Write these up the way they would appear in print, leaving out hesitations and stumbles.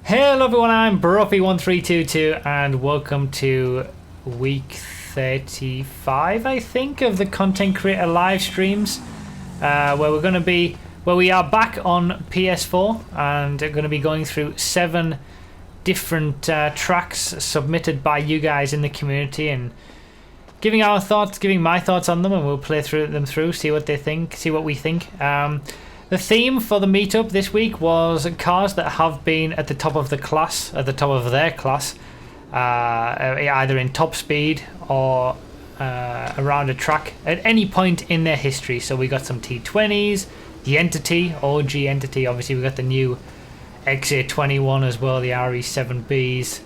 Hello everyone, I'm Broppy1322 and welcome to week 35, I think, of the Content Creator live streams, where we are back on PS4 and are going to be going through 7 different tracks submitted by you guys in the community and giving our thoughts, giving my thoughts on them, and we'll play them through, see what they think, see what we think. The theme for the meetup this week was cars that have been at the top of the class, at the top of their class, either in top speed or around a track at any point in their history. So we got some T20s, the Entity, OG Entity, obviously we got the new XA21 as well, the RE7Bs,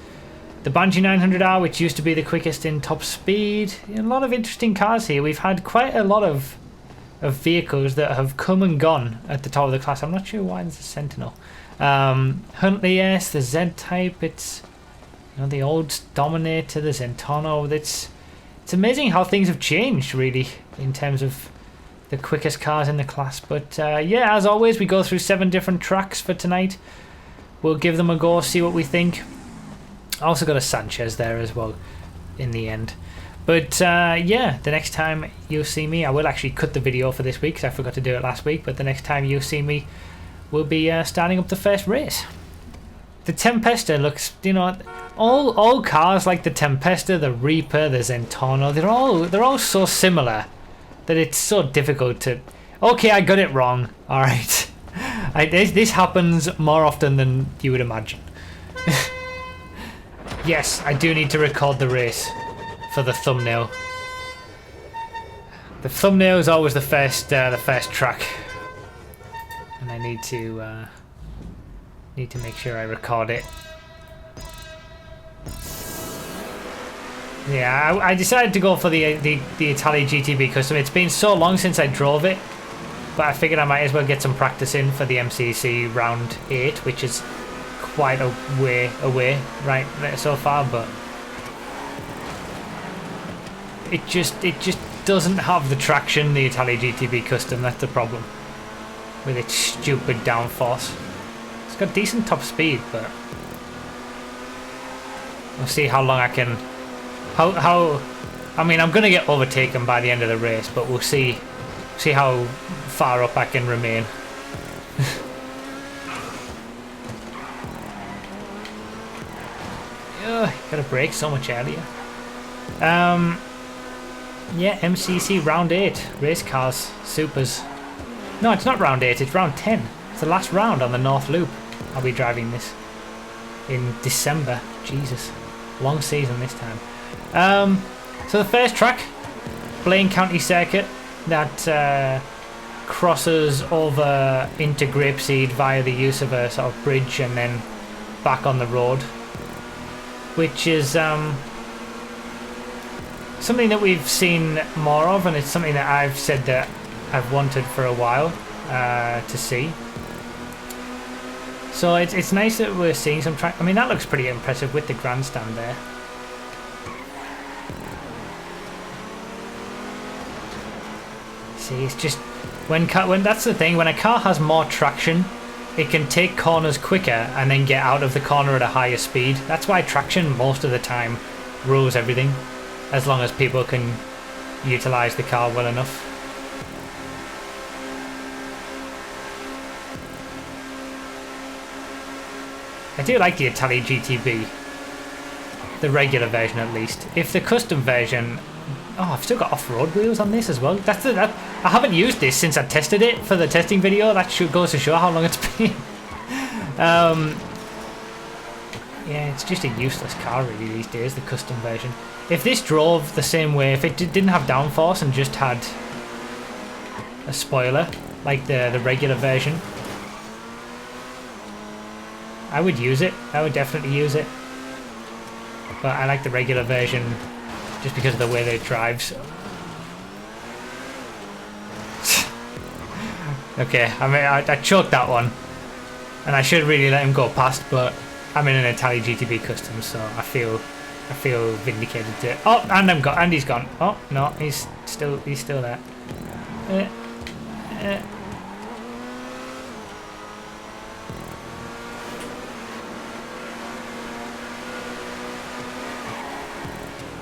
the Banshee 900R, which used to be the quickest in top speed. A lot of interesting cars here. We've had quite a lot of vehicles that have come and gone at the top of the class. I'm not sure why there's a Sentinel. Huntley S, the Z-Type, it's the old Dominator, the Zentorno. It's amazing how things have changed really in terms of the quickest cars in the class. But yeah, as always, we go through 7 different tracks for tonight. We'll give them a go, see what we think. I also got a Sanchez there as well in the end. But yeah, the next time you'll see me, I will actually cut the video for this week because I forgot to do it last week, but the next time you'll see me, we'll be starting up the first race. The Tempesta looks, all cars like the Tempesta, the Reaper, the Zentorno, they're all so similar that it's so difficult to... Okay, I got it wrong, alright. This happens more often than you would imagine. Yes, I do need to record the race for the thumbnail. The thumbnail is always the first track, and I need to make sure I record it. Yeah, I decided to go for the Italy GTB custom. It's been so long since I drove it, but I figured I might as well get some practice in for the MCC round 8, which is quite a way away right so far, but it just doesn't have the traction, the Italy GTB custom. That's the problem with its stupid downforce. It's got decent top speed, but we'll see how long I can. I mean, I'm gonna get overtaken by the end of the race, but we'll see how far up I can remain. Gotta brake so much earlier. Yeah, MCC round 8, race cars, supers. No, it's not round 8, it's round 10. It's the last round on the North Loop. I'll be driving this in December. Jesus, long season this time. So the first track, Blaine County Circuit, that crosses over into Grapeseed via the use of a sort of bridge and then back on the road, which is something that we've seen more of, and it's something that I've said that I've wanted for a while to see. So it's nice that we're seeing some track. I mean, that looks pretty impressive with the grandstand there. See, it's just when that's the thing, when a car has more traction, it can take corners quicker and then get out of the corner at a higher speed. That's why traction most of the time rules everything, as long as people can utilise the car well enough. I do like the Italy GTB, the regular version at least. If the custom version... Oh, I've still got off-road wheels on this as well. I haven't used this since I tested it for the testing video. That goes to show how long it's been. Yeah, it's just a useless car really these days, the custom version. If this drove the same way, if it didn't have downforce and just had a spoiler like the regular version, I would use it. I would definitely use it. But I like the regular version just because of the way that it drives. Okay, I mean, I choked that one, and I should really let him go past, but I'm in an Italy GTB custom, so I feel vindicated to. Oh, and he's gone. Oh no, he's still there.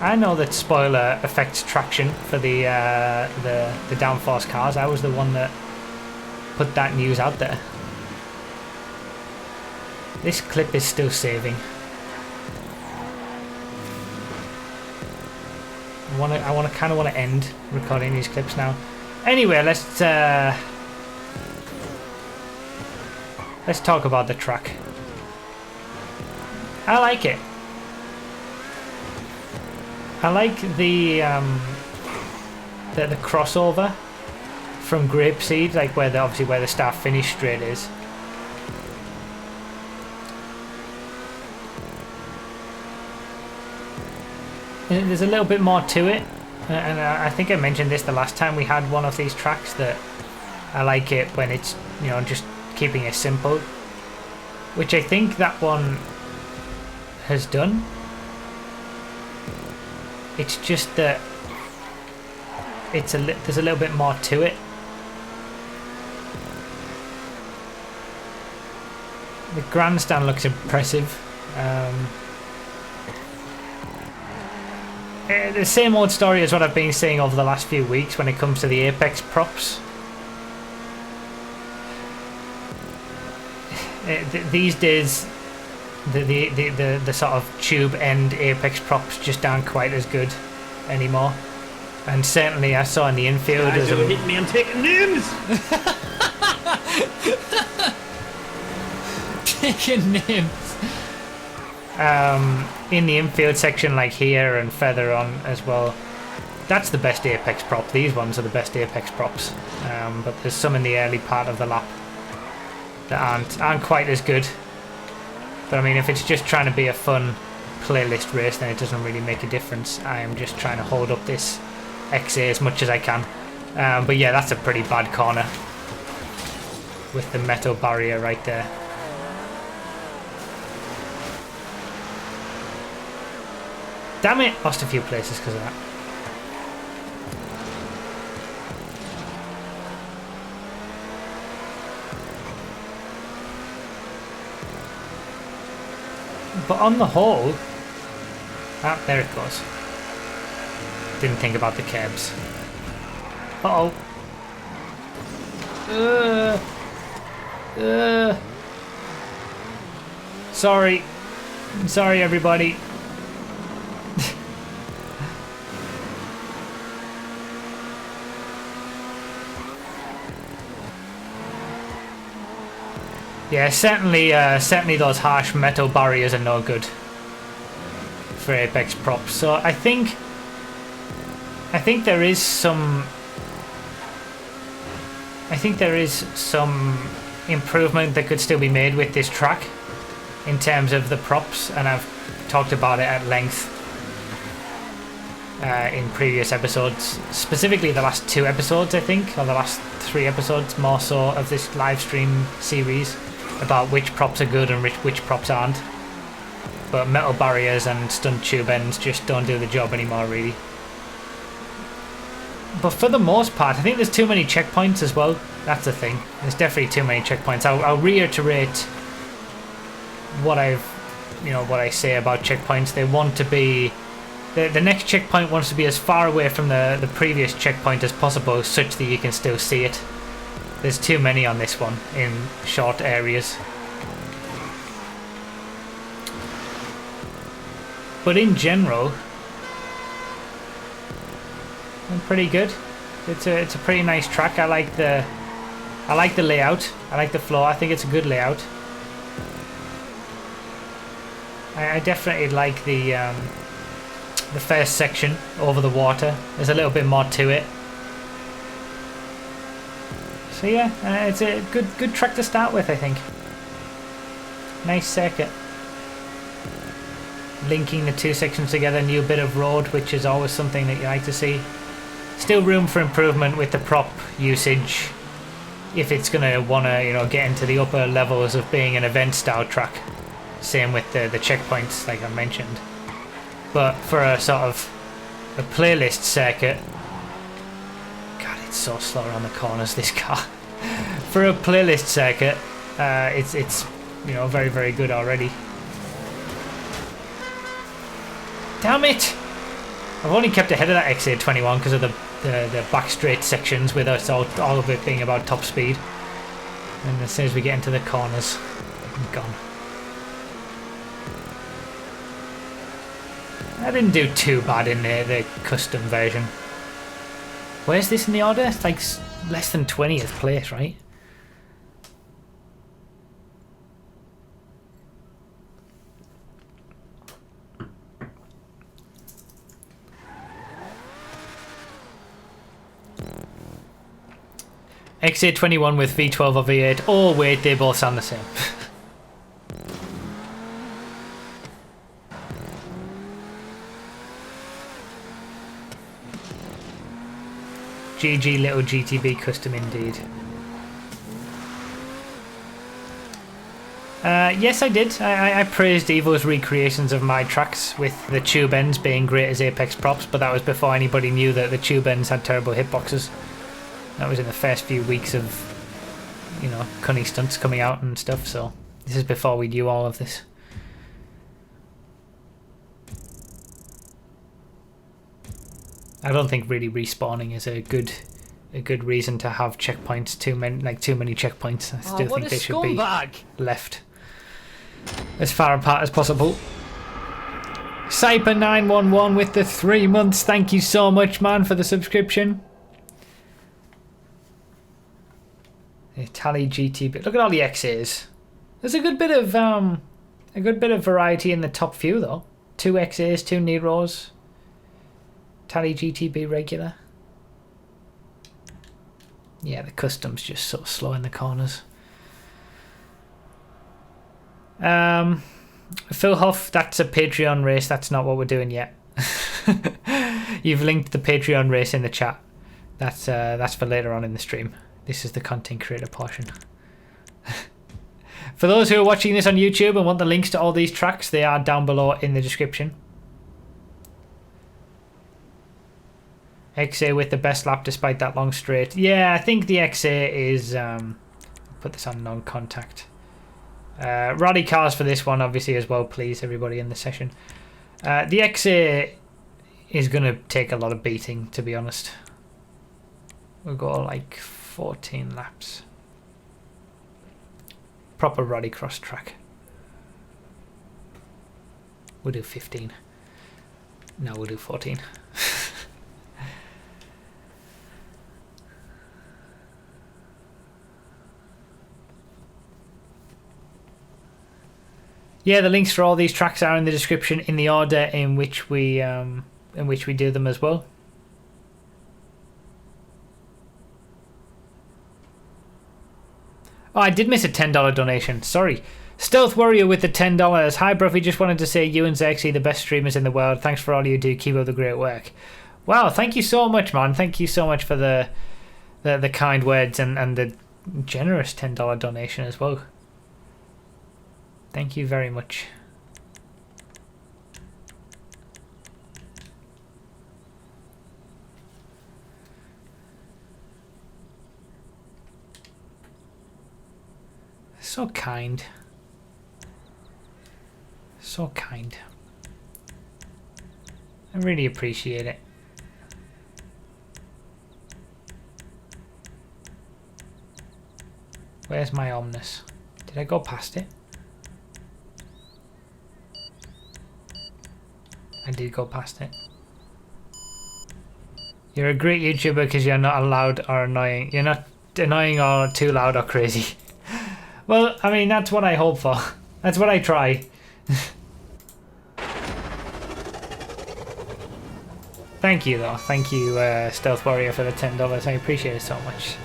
I know that spoiler affects traction for the downforce cars. I was the one that put that news out there. This clip is still saving. I kind of want to end recording these clips now. Anyway, let's talk about the track. I like it. I like the crossover from Grapeseed, like obviously where the start finish straight is. There's a little bit more to it, and I think I mentioned this the last time we had one of these tracks, that I like it when it's, you know, just keeping it simple, which I think that one has done. It's just that there's a little bit more to it. The grandstand looks impressive. The same old story as what I've been saying over the last few weeks when it comes to the Apex props. These days, the sort of tube end Apex props just aren't quite as good anymore. And certainly I saw in the infield... Guys, don't hit me, I'm taking names! Taking names. In the infield section, like here and further on as well, that's the best Apex prop. These ones are the best Apex props, but there's some in the early part of the lap that aren't quite as good. But I mean, if it's just trying to be a fun playlist race, then it doesn't really make a difference. I am just trying to hold up this XA as much as I can. But yeah, that's a pretty bad corner with the metal barrier right there. Damn it! Lost a few places because of that. But on the whole... Ah, there it goes. Didn't think about the cabs. Uh-oh. Sorry. Sorry, everybody. Yeah, certainly those harsh metal barriers are no good for Apex props. So I think there is some improvement that could still be made with this track in terms of the props, and I've talked about it at length in previous episodes, specifically the last 2 episodes, I think, or the last 3 episodes more so of this live stream series, about which props are good and which props aren't. But metal barriers and stunt tube ends just don't do the job anymore, really. But for the most part, I think there's too many checkpoints as well. That's the thing. There's definitely too many checkpoints. I'll reiterate what I say about checkpoints. They want to be... The next checkpoint wants to be as far away from the previous checkpoint as possible, such that you can still see it. There's too many on this one in short areas. But in general, pretty good. It's a pretty nice track. I like the layout. I like the floor. I think it's a good layout. I definitely like the first section over the water. There's a little bit more to it. So yeah, it's a good track to start with, I think. Nice circuit. Linking the 2 sections together, new bit of road, which is always something that you like to see. Still room for improvement with the prop usage, if it's going to want to, get into the upper levels of being an event style track. Same with the checkpoints, like I mentioned. But for a sort of a playlist circuit, God, it's so slow around the corners, this car. For a playlist circuit, it's very, very good already. Damn it! I've only kept ahead of that XA21 because of the back straight sections with us all of it being about top speed. And as soon as we get into the corners, I'm gone. I didn't do too bad in the custom version. Where's this in the order? It's like less than 20th place, right? XA21 with V12 or V8. Oh wait, they both sound the same. GG little GTB custom indeed. Yes, I did. I praised Evo's recreations of my tracks with the tube ends being great as Apex props, but that was before anybody knew that the tube ends had terrible hitboxes. That was in the first few weeks of, you know, cunny stunts coming out and stuff, so this is before we knew all of this. I don't think really respawning is a good reason to have checkpoints, too many checkpoints. I still think they should be left as far apart as possible. Cyper911 with the 3 months. Thank you so much, man, for the subscription. Tally GTB. Look at all the XAs. There's a good bit of variety in the top few though. 2 XAs, 2 Neros. Tally GTB regular. Yeah, the custom's just so slow in the corners. Phil Huff, that's a Patreon race. That's not what we're doing yet. You've linked the Patreon race in the chat. That's for later on in the stream. This is the content creator portion. For those who are watching this on YouTube and want the links to all these tracks, they are down below in the description. XA with the best lap despite that long straight. Yeah, I think the XA is... put this on non-contact. Roddy cars for this one, obviously, as well, please, everybody in the session. The XA is going to take a lot of beating, to be honest. We'll go like 14 laps. Proper Roddy cross track. We'll do 15. No, we'll do 14. Yeah, the links for all these tracks are in the description in the order in which we do them as well. Oh, I did miss a $10 donation. Sorry. Stealth Warrior with the $10. Hi, Bruffy. Just wanted to say you and Zexy, the best streamers in the world. Thanks for all you do. Keep up the great work. Wow, thank you so much, man. Thank you so much for the kind words and the generous $10 donation as well. Thank you very much. So kind. So kind. I really appreciate it. Where's my Omnis? Did I go past it? I did go past it. You're a great YouTuber because you're not loud or annoying. You're not annoying or too loud or crazy. Well, I mean, that's what I hope for. That's what I try. Thank you, though. Thank you, Stealth Warrior, for the $10. I appreciate it so much.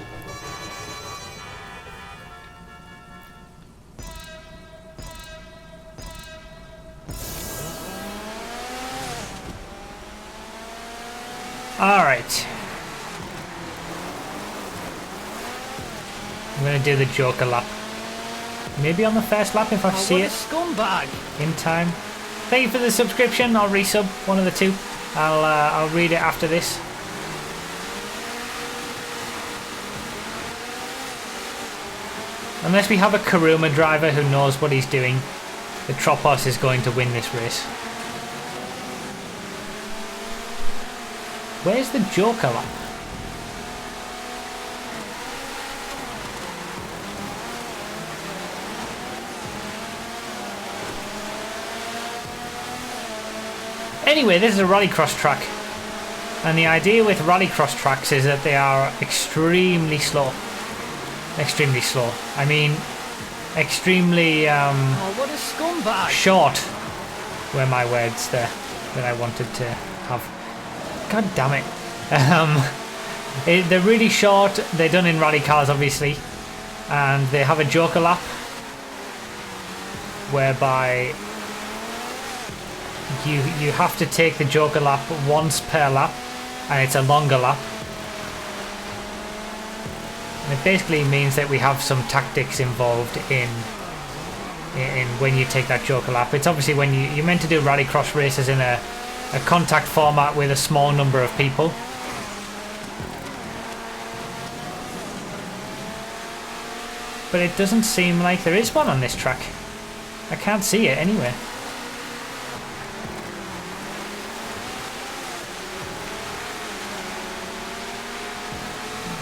Alright. I'm going to do the Joker lap. Maybe on the first lap if I see it. Scumbag! In time. Thank you for the subscription or resub, one of the two. I'll read it after this. Unless we have a Karuma driver who knows what he's doing, the Tropos is going to win this race. Where's the Joker lap? Anyway, this is a rallycross track. And the idea with rallycross tracks is that they are extremely slow. Extremely slow. I mean, extremely Oh, what a scumbag! short were my words there that I wanted to have. God damn it. They're really short. They're done in rally cars, obviously. And they have a Joker lap whereby you have to take the Joker lap once per lap, and it's a longer lap. And it basically means that we have some tactics involved in when you take that Joker lap. It's obviously when you're meant to do rallycross races in a contact format with a small number of people. But it doesn't seem like there is one on this track. I can't see it anywhere.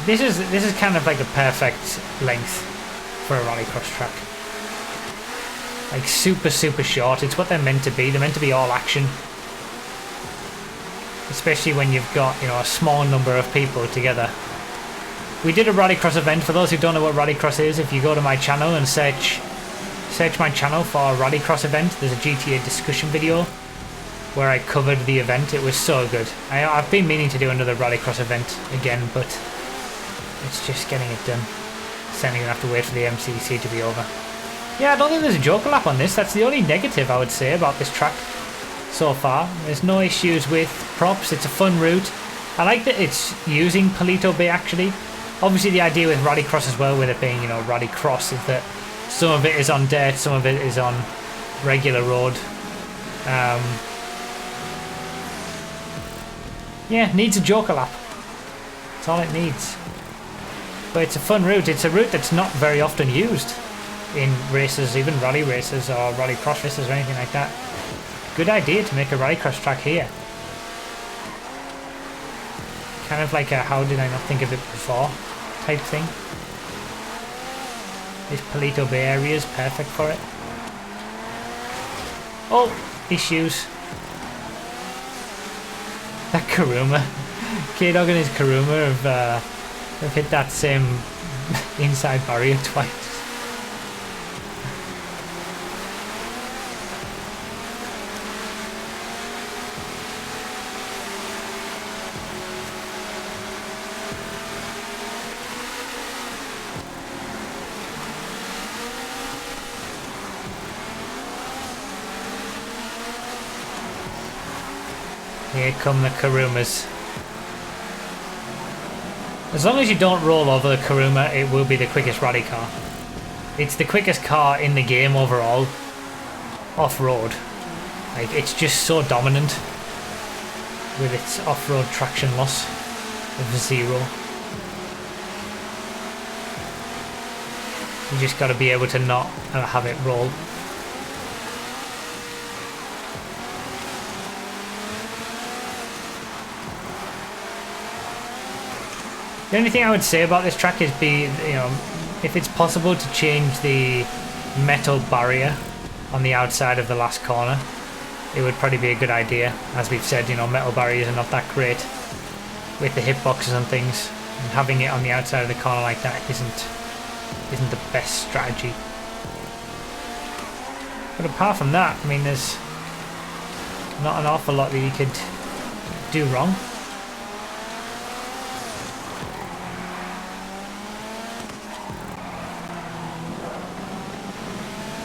This is kind of like a perfect length for a rallycross track. Like super short. It's what they're meant to be. They're meant to be all action. Especially when you've got, you know, a small number of people together. We did a rallycross event. For those who don't know what rallycross is, if you go to my channel and search my channel for a rallycross event, there's a GTA discussion video where I covered the event. It was so good. I've been meaning to do another rallycross event again, but it's just getting it done. So I'm going to have to wait for the MCC to be over. Yeah, I don't think there's a Joker lap on this. That's the only negative I would say about this track so far. There's no issues with props. It's a fun route. I like that it's using Palito Bay actually. Obviously the idea with rallycross as well, with it being, you know, rallycross, is that some of it is on dirt, some of it is on regular road. Yeah, needs a Joker lap. That's all it needs. But it's a fun route. It's a route that's not very often used in races, even rally races or rallycross races or anything like that. Good idea to make a rallycross track here. Kind of like a how did I not think of it before type thing. This Palito Bay area is perfect for it. Oh, issues. That Karuma. K-Dog and his Karuma have hit that same inside barrier twice. Here come the Karumas. As long as you don't roll over the Karuma, it will be the quickest rally car. It's the quickest car in the game overall, off-road. Like, it's just so dominant with its off-road traction loss of 0. You just got to be able to not have it roll. The only thing I would say about this track is if it's possible to change the metal barrier on the outside of the last corner, it would probably be a good idea. As we've said, you know, metal barriers are not that great with the hitboxes and things, and having it on the outside of the corner like that isn't the best strategy. But apart from that, I mean, there's not an awful lot that you could do wrong.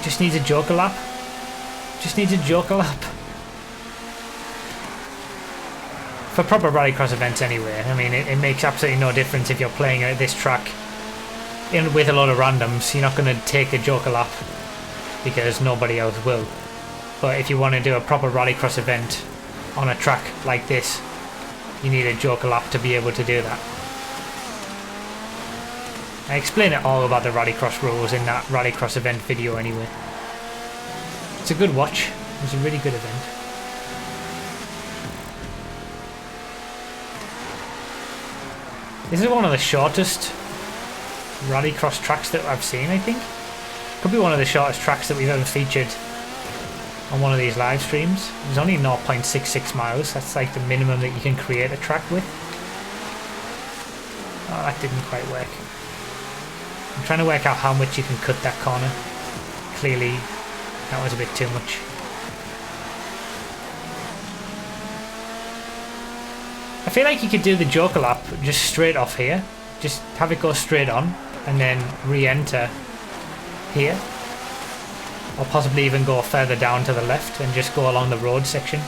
Just needs a Joker lap. Just needs a Joker lap. For proper rallycross events anyway. I mean, it makes absolutely no difference if you're playing at this track with a lot of randoms. You're not going to take a Joker lap because nobody else will. But if you want to do a proper rallycross event on a track like this, you need a Joker lap to be able to do that. I explain it all about the rallycross rules in that rallycross event video anyway. It's a good watch. It was a really good event. This is one of the shortest rallycross tracks that I've seen, I think. Could be one of the shortest tracks that we've ever featured on one of these live streams. It's only 0.66 miles. That's like the minimum that you can create a track with. Oh, that didn't quite work. I'm trying to work out how much you can cut that corner. Clearly, that was a bit too much. I feel like you could do the Joker lap just straight off here. Just have it go straight on and then re-enter here. Or possibly even go further down to the left and just go along the road section.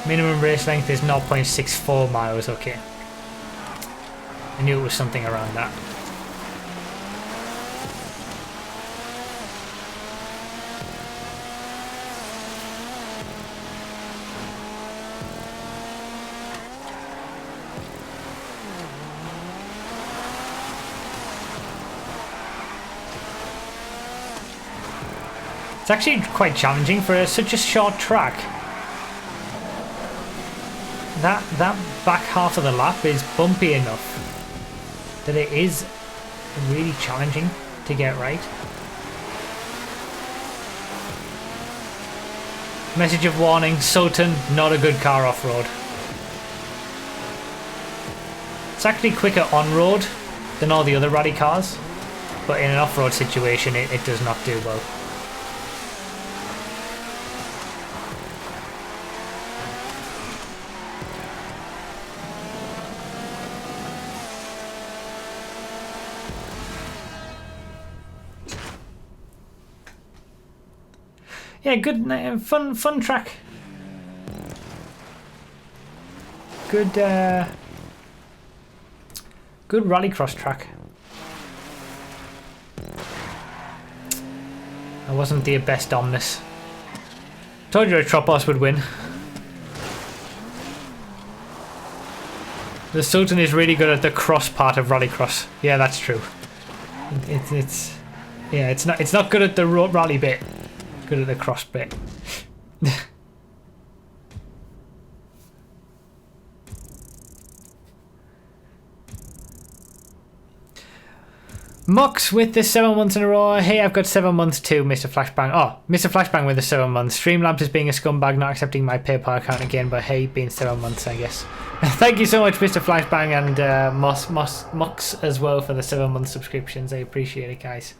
Minimum race length is 0.64 miles, okay. I knew it was something around that. It's actually quite challenging for such a short track. That back half of the lap is bumpy enough that it is really challenging to get right. Message of warning, Sultan, not a good car off-road. It's actually quicker on-road than all the other rally cars, but in an off-road situation it does not do well. Yeah, good, fun track. Good, good rallycross track. I wasn't the best on this. Told you a Tropos would win. The Sultan is really good at the cross part of rallycross. Yeah, that's true. It's not good at the rally bit. Good at the cross bit. Mox with the 7 months in a row. Hey, I've got 7 months too, Mr. Flashbang. Oh, Mr. Flashbang with the 7 months. Streamlabs is being a scumbag, not accepting my PayPal account again, but hey, being 7 months, I guess. Thank you so much, Mr. Flashbang, and Mox as well for the 7 month subscriptions. I appreciate it, guys.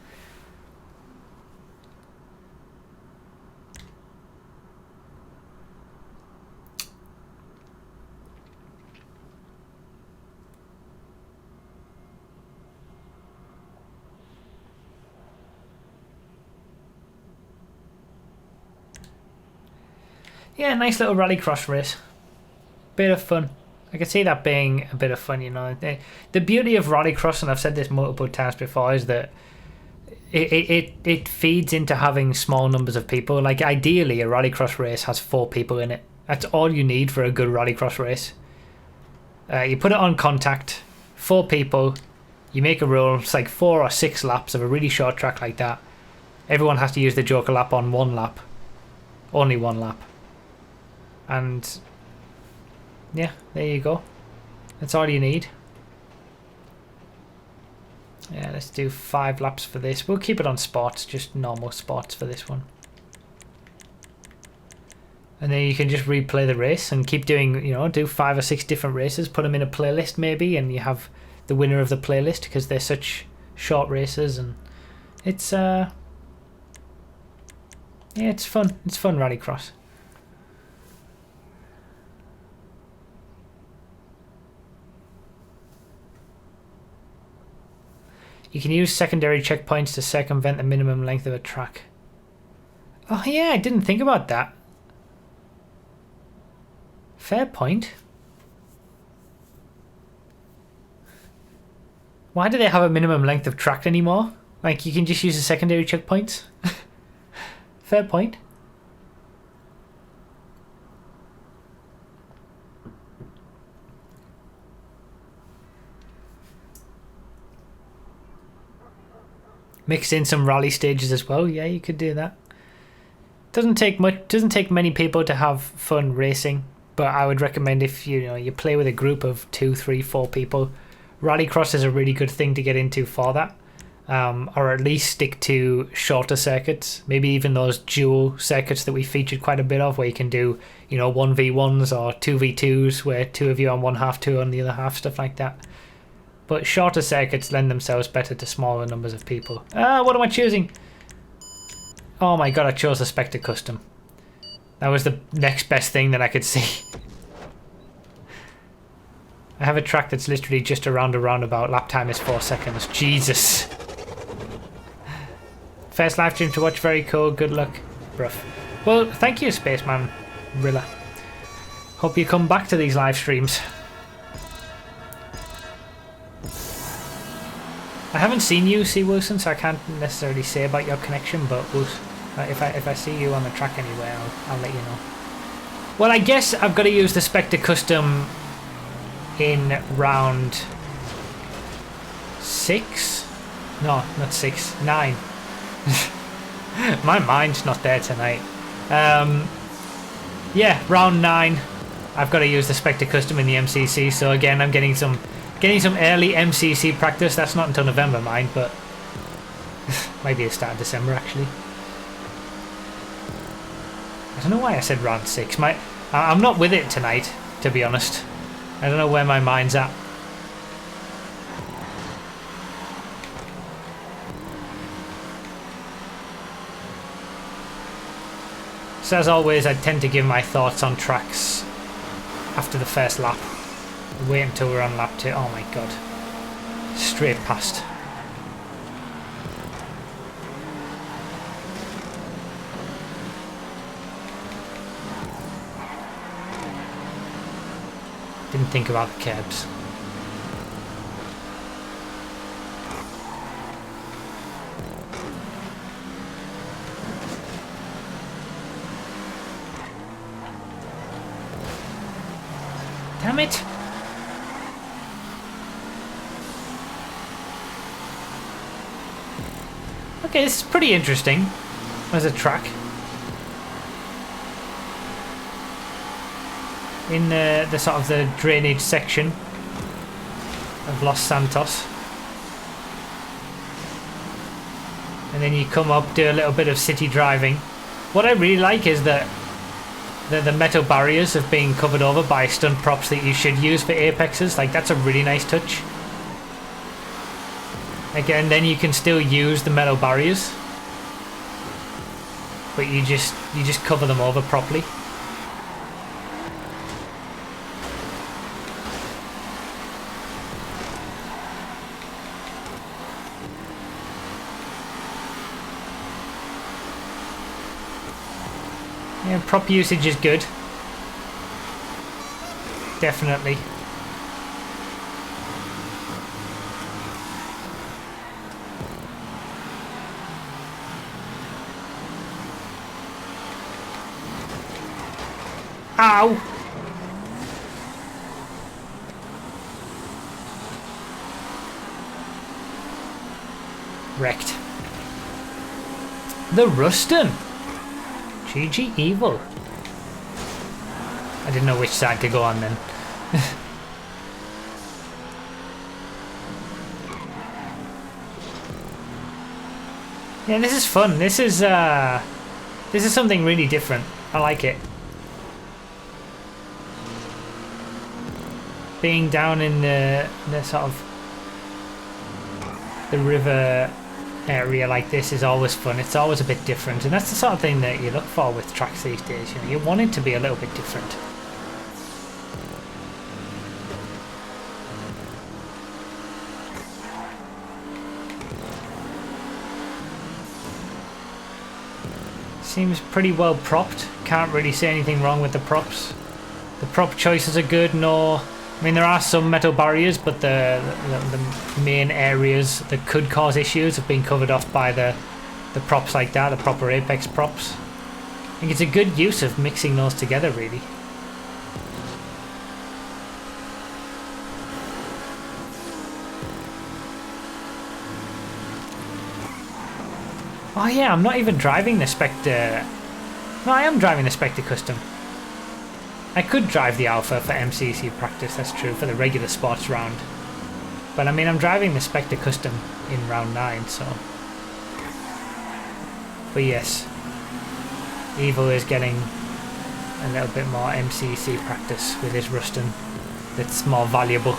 Yeah, nice little rallycross race. Bit of fun. I can see that being a bit of fun, you know. The beauty of rallycross, and I've said this multiple times before, is that it feeds into having small numbers of people. Like, ideally, a rallycross race has 4 people in it. That's all you need for a good rallycross race. You put it on contact, 4 people, you make a rule, it's like 4 or 6 laps of a really short track like that. Everyone has to use the Joker lap on 1 lap. Only 1 lap. And yeah, there you go. That's all you need. Yeah, let's do 5 laps for this. We'll keep it on sports, just normal sports for this one. And then you can just replay the race and keep doing, you know, do 5 or 6 different races, put them in a playlist maybe, and you have the winner of the playlist because they're such short races, and it's yeah, it's fun. It's fun rallycross. You can use secondary checkpoints to circumvent the minimum length of a track. Oh yeah, I didn't think about that. Fair point. Why do they have a minimum length of track anymore? Like, you can just use the secondary checkpoints? Fair point. Mix in some rally stages as well. Yeah, you could do that. Doesn't take much. Doesn't take many people to have fun racing, but I would recommend if you play with a group of 2, 3, 4 people, Rallycross is a really good thing to get into for that. Or at least stick to shorter circuits, maybe even those dual circuits that we featured quite a bit of, where you can do 1v1s or 2v2s, where 2 of you on one half, 2 on the other half, stuff like that. But shorter circuits lend themselves better to smaller numbers of people. What am I choosing? Oh my god, I chose the Spectre Custom. That was the next best thing that I could see. I have a track that's literally just around a roundabout. Lap time is 4 seconds. Jesus. First live stream to watch, very cool. Good luck, bruv. Well, thank you, Spaceman Rilla. Hope you come back to these live streams. I haven't seen you, C. Wilson, so I can't necessarily say about your connection, but if I see you on the track anywhere, I'll let you know. Well, I guess I've got to use the Spectre Custom in round 6? No, not 6, 9. My mind's not there tonight. Yeah, round 9. I've got to use the Spectre Custom in the MCC. So again, I'm getting some early MCC practice. That's not until November, mind, but maybe the start of December actually. I don't know why I said round 6. I'm not with it tonight, to be honest. I don't know where my mind's at. So as always, I tend to give my thoughts on tracks after the first lap. Wait until we're on lap 2. Oh my god. Straight past. Didn't think about the curbs. Damn it! Okay, this is pretty interesting as a track. In the sort of the drainage section of Los Santos. And then you come up, do a little bit of city driving. What I really like is that the metal barriers have been covered over by stunt props that you should use for apexes. Like, that's a really nice touch. Again, then you can still use the metal barriers, but you just cover them over properly. Yeah, prop usage is good. Definitely. Ow! Wrecked. The Ruston! GG Evil. I didn't know which side to go on then. Yeah, this is fun. This is something really different. I like it. Being down in the sort of the river area like this is always fun. It's always a bit different, and that's the sort of thing that you look for with tracks these days. You want it to be a little bit different. Seems pretty well propped. Can't really say anything wrong with the props. The prop choices are good. I mean, there are some metal barriers, but the main areas that could cause issues have been covered off by the props like that, the proper apex props. I think it's a good use of mixing those together, really. Oh yeah, I'm not even driving the Spectre. No, I am driving the Spectre Custom. I could drive the Alpha for MCC practice, that's true, for the regular sports round. But I mean, I'm driving the Spectre Custom in round 9, so... But yes, Evo is getting a little bit more MCC practice with his Ruston that's more valuable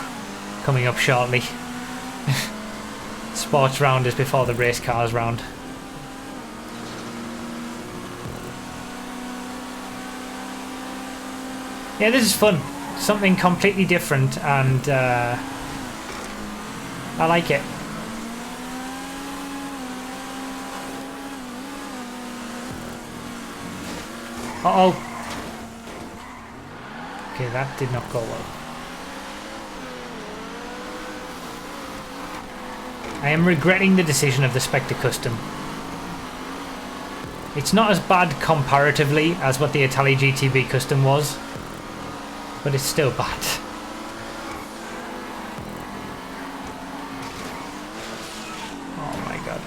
coming up shortly. Sports round is before the race cars round. Yeah, this is fun. Something completely different, and I like it. Uh-oh. Okay, that did not go well. I am regretting the decision of the Spectre Custom. It's not as bad comparatively as what the Italy GTB Custom was, but it's still bad. Oh my god.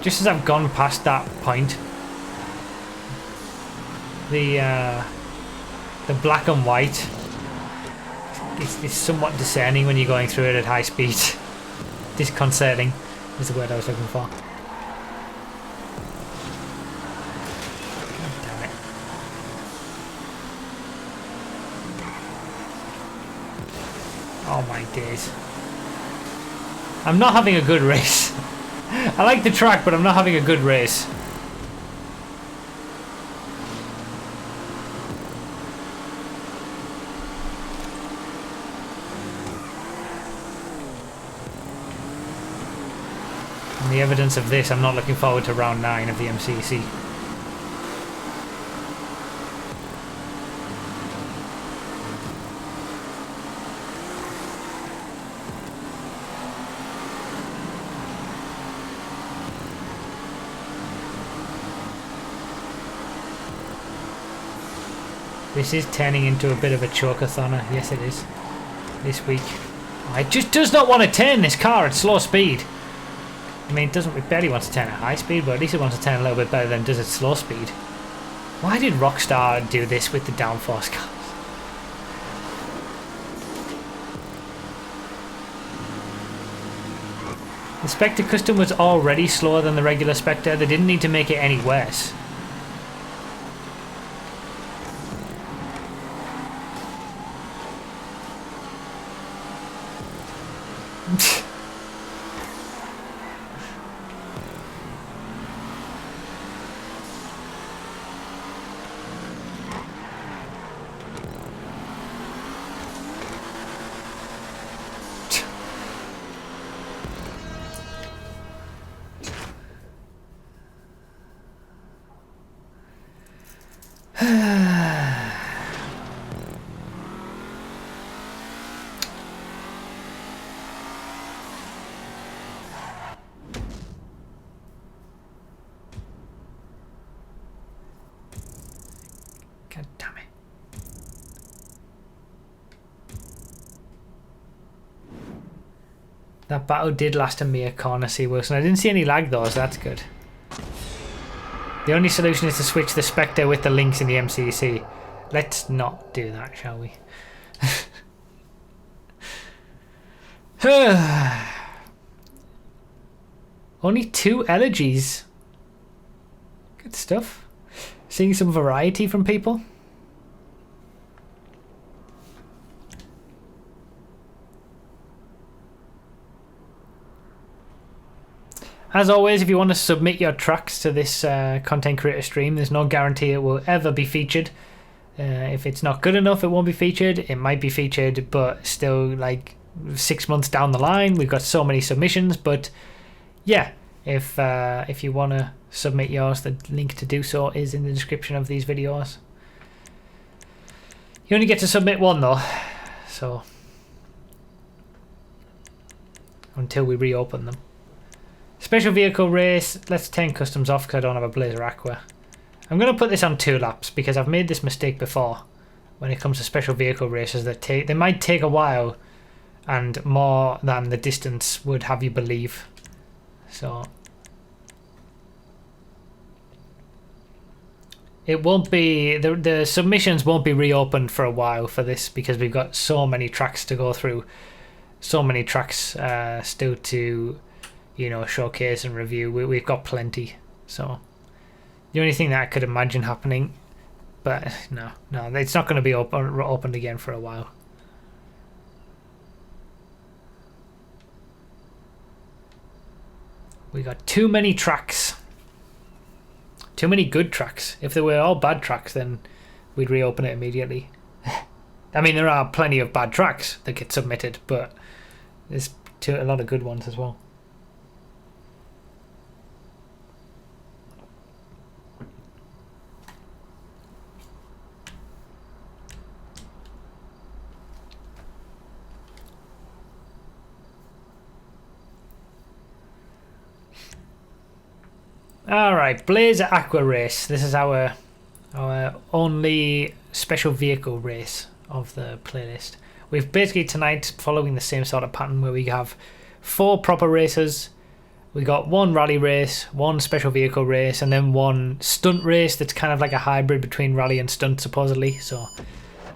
Just as I've gone past that point, the black and white is somewhat discerning when you're going through it at high speed. Disconcerting is the word I was looking for. God damn it. Oh my days. I'm not having a good race. I like the track, but I'm not having a good race. And the evidence of this, I'm not looking forward to round 9 of the MCC. This is turning into a bit of a choke-a-thonner. Yes, it is. This week. Oh, it just does not want to turn this car at slow speed. I mean, it barely wants to turn at high speed, but at least it wants to turn a little bit better than it does at slow speed. Why did Rockstar do this with the downforce cars? The Spectre Custom was already slower than the regular Spectre. They didn't need to make it any worse. God damn it. That battle did last a mere corner, see Wilson. I didn't see any lag though, so that's good. The only solution is to switch the Spectre with the links in the MCC. Let's not do that, shall we? Only 2 elegies. Good stuff. Seeing some variety from people. As always, if you want to submit your tracks to this content creator stream, there's no guarantee it will ever be featured. If it's not good enough, it won't be featured. It might be featured, but still, like 6 months down the line, we've got so many submissions. But yeah, if you want to submit yours, the link to do so is in the description of these videos. You only get to submit one though, so until we reopen them. Special vehicle race. Let's turn customs off because I don't have a Blazer Aqua. I'm going to put this on 2 laps because I've made this mistake before. When it comes to special vehicle races, they might take a while and more than the distance would have you believe. So it won't be, the submissions won't be reopened for a while for this because we've got so many tracks to go through, so many tracks still to, you know, showcase and review. We've got plenty. So the only thing that I could imagine happening, but no, it's not going to be opened again for a while. We got too many tracks. Too many good tracks. If they were all bad tracks, then we'd reopen it immediately. I mean, there are plenty of bad tracks that get submitted, but there's a lot of good ones as well. Alright, Blazer Aqua race. This is our only special vehicle race of the playlist. We've basically tonight following the same sort of pattern where we have 4 proper races. We got 1 rally race, 1 special vehicle race, and then 1 stunt race that's kind of like a hybrid between rally and stunt supposedly. So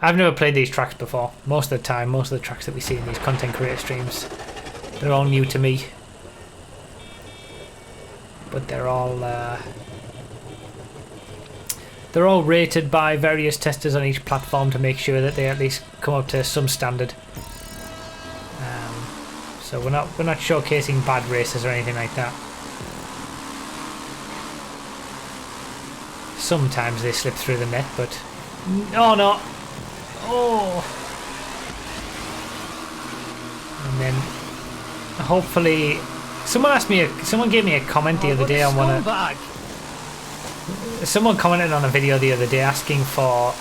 I've never played these tracks before. Most of the time, most of the tracks that we see in these content creator streams, they're all new to me. But they're all rated by various testers on each platform to make sure that they at least come up to some standard. So we're not showcasing bad races or anything like that. Sometimes they slip through the net, but oh no! Oh! And then hopefully. Someone gave me a comment the other day on one of... Someone commented on a video the other day asking for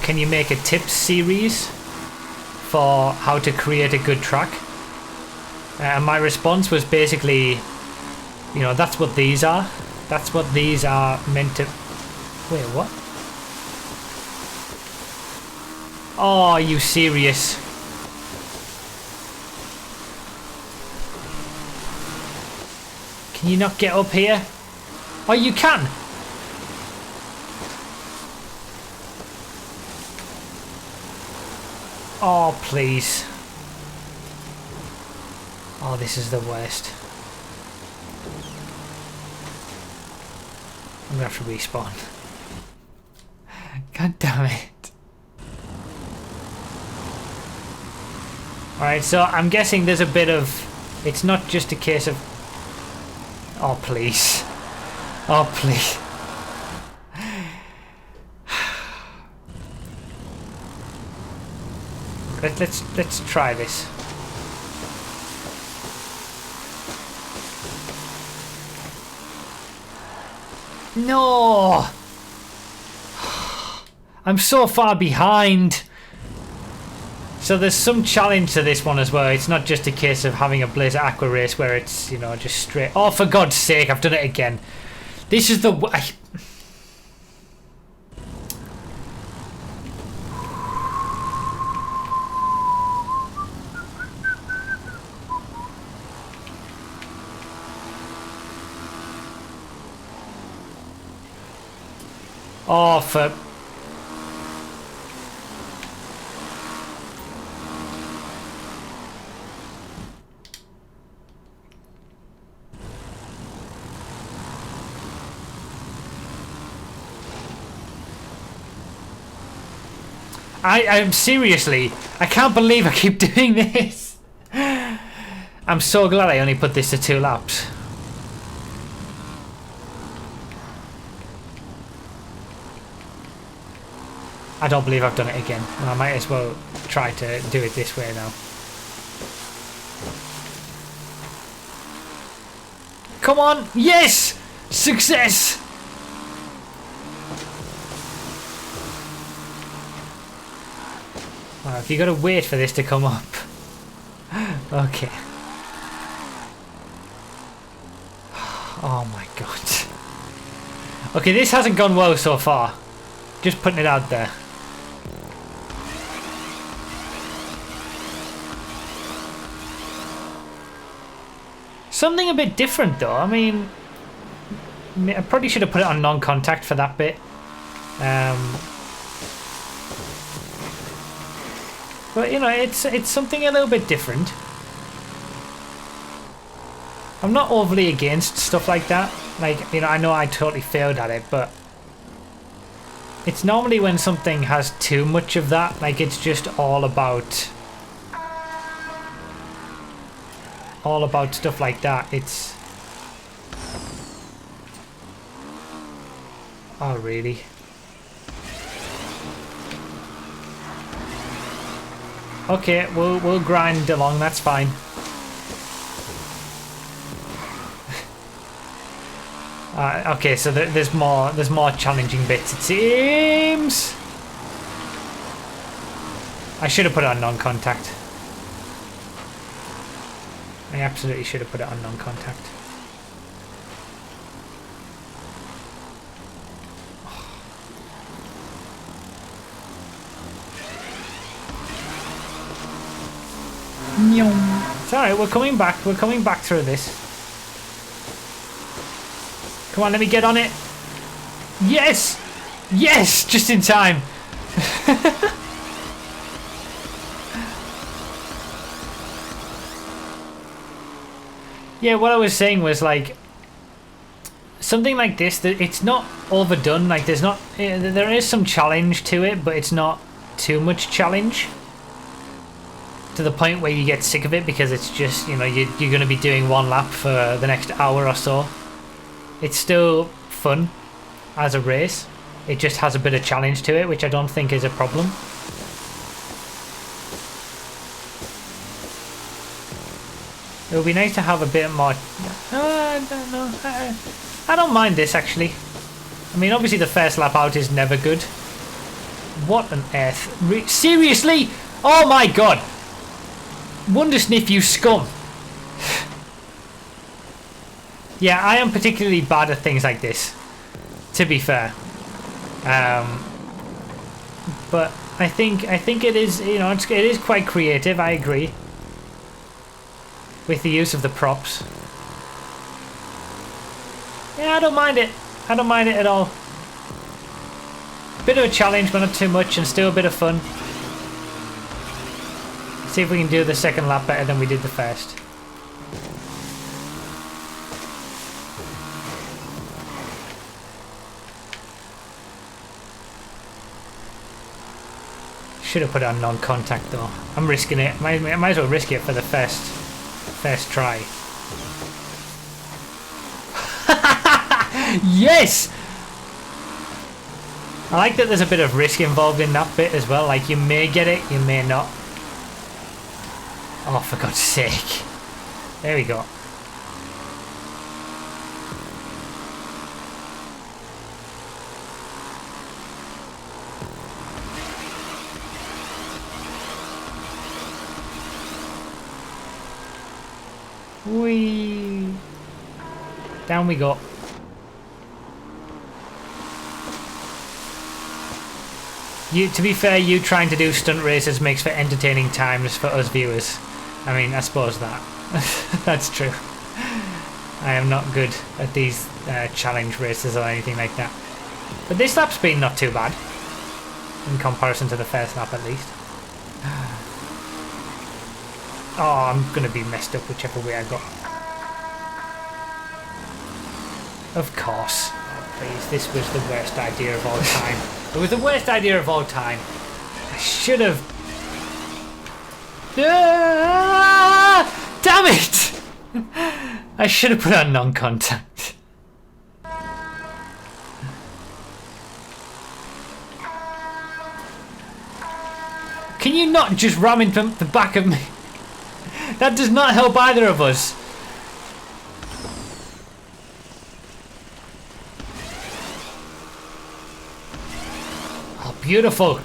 can you make a tips series for how to create a good track? And my response was basically, you know, that's what these are. That's what these are meant to... Wait, what? Oh, are you serious? Can you not get up here? Oh, you can! Oh, please. Oh, this is the worst. I'm gonna have to respawn. God damn it. Alright, so I'm guessing there's a bit of... It's not just a case of... Oh, please. Oh, please. Let's try this. No! I'm so far behind. So there's some challenge to this one as well. It's not just a case of having a Blazer Aqua race where it's, you know, just straight... Oh, for God's sake, I've done it again. This is the... Oh, for... I'm seriously, I can't believe I keep doing this. I'm so glad I only put this to 2 laps. I don't believe I've done it again. I might as well try to do it this way now. Come on! Yes! Success! Wow, have you got to wait for this to come up? Okay. Oh my god. Okay, this hasn't gone well so far. Just putting it out there. Something a bit different though. I mean, I probably should have put it on non-contact for that bit. But you know, it's something a little bit different. I'm not overly against stuff like that. Like, you know, I know I totally failed at it, but it's normally when something has too much of that, like it's just all about stuff like that. It's... Oh, really? Okay, we'll grind along, that's fine. Okay, so there's more challenging bits, it seems. I should have put it on non-contact. I absolutely should have put it on non-contact. It's alright, we're coming back. We're coming back through this. Come on, let me get on it. Yes! Yes! Just in time. Yeah, what I was saying was like something like this, that it's not overdone. Like there is some challenge to it, but it's not too much challenge to the point where you get sick of it, because it's just, you know, you're going to be doing one lap for the next hour or so. It's still fun as a race. It just has a bit of challenge to it, which I don't think is a problem. It would be nice to have a bit more... I don't know. I don't mind this, actually. I mean, obviously the first lap out is never good. What on earth? Seriously? Oh my god! Wondersniff, you scum! Yeah, I am particularly bad at things like this, to be fair. But I think it is, you know, it is quite creative, I agree. With the use of the props. Yeah, I don't mind it. I don't mind it at all. Bit of a challenge, but not too much, and still a bit of fun. See if we can do the second lap better than we did the first. Should have put it on non-contact though. I'm risking it. Might as well risk it for the first try. Yes! I like that there's a bit of risk involved in that bit as well. Like, you may get it, you may not. Oh, for God's sake. There we go. Whee! Down we go. To be fair, you trying to do stunt races makes for entertaining times for us viewers. I mean, I suppose that. That's true. I am not good at these challenge races or anything like that. But this lap's been not too bad. In comparison to the first lap, at least. Oh, I'm going to be messed up whichever way I go. Of course. Oh, please, this was the worst idea of all time. It was the worst idea of all time. I should have... Ah! Damn it! I should have put on non-contact. Can you not just ram into the back of me? That does not help either of us. Oh, beautiful.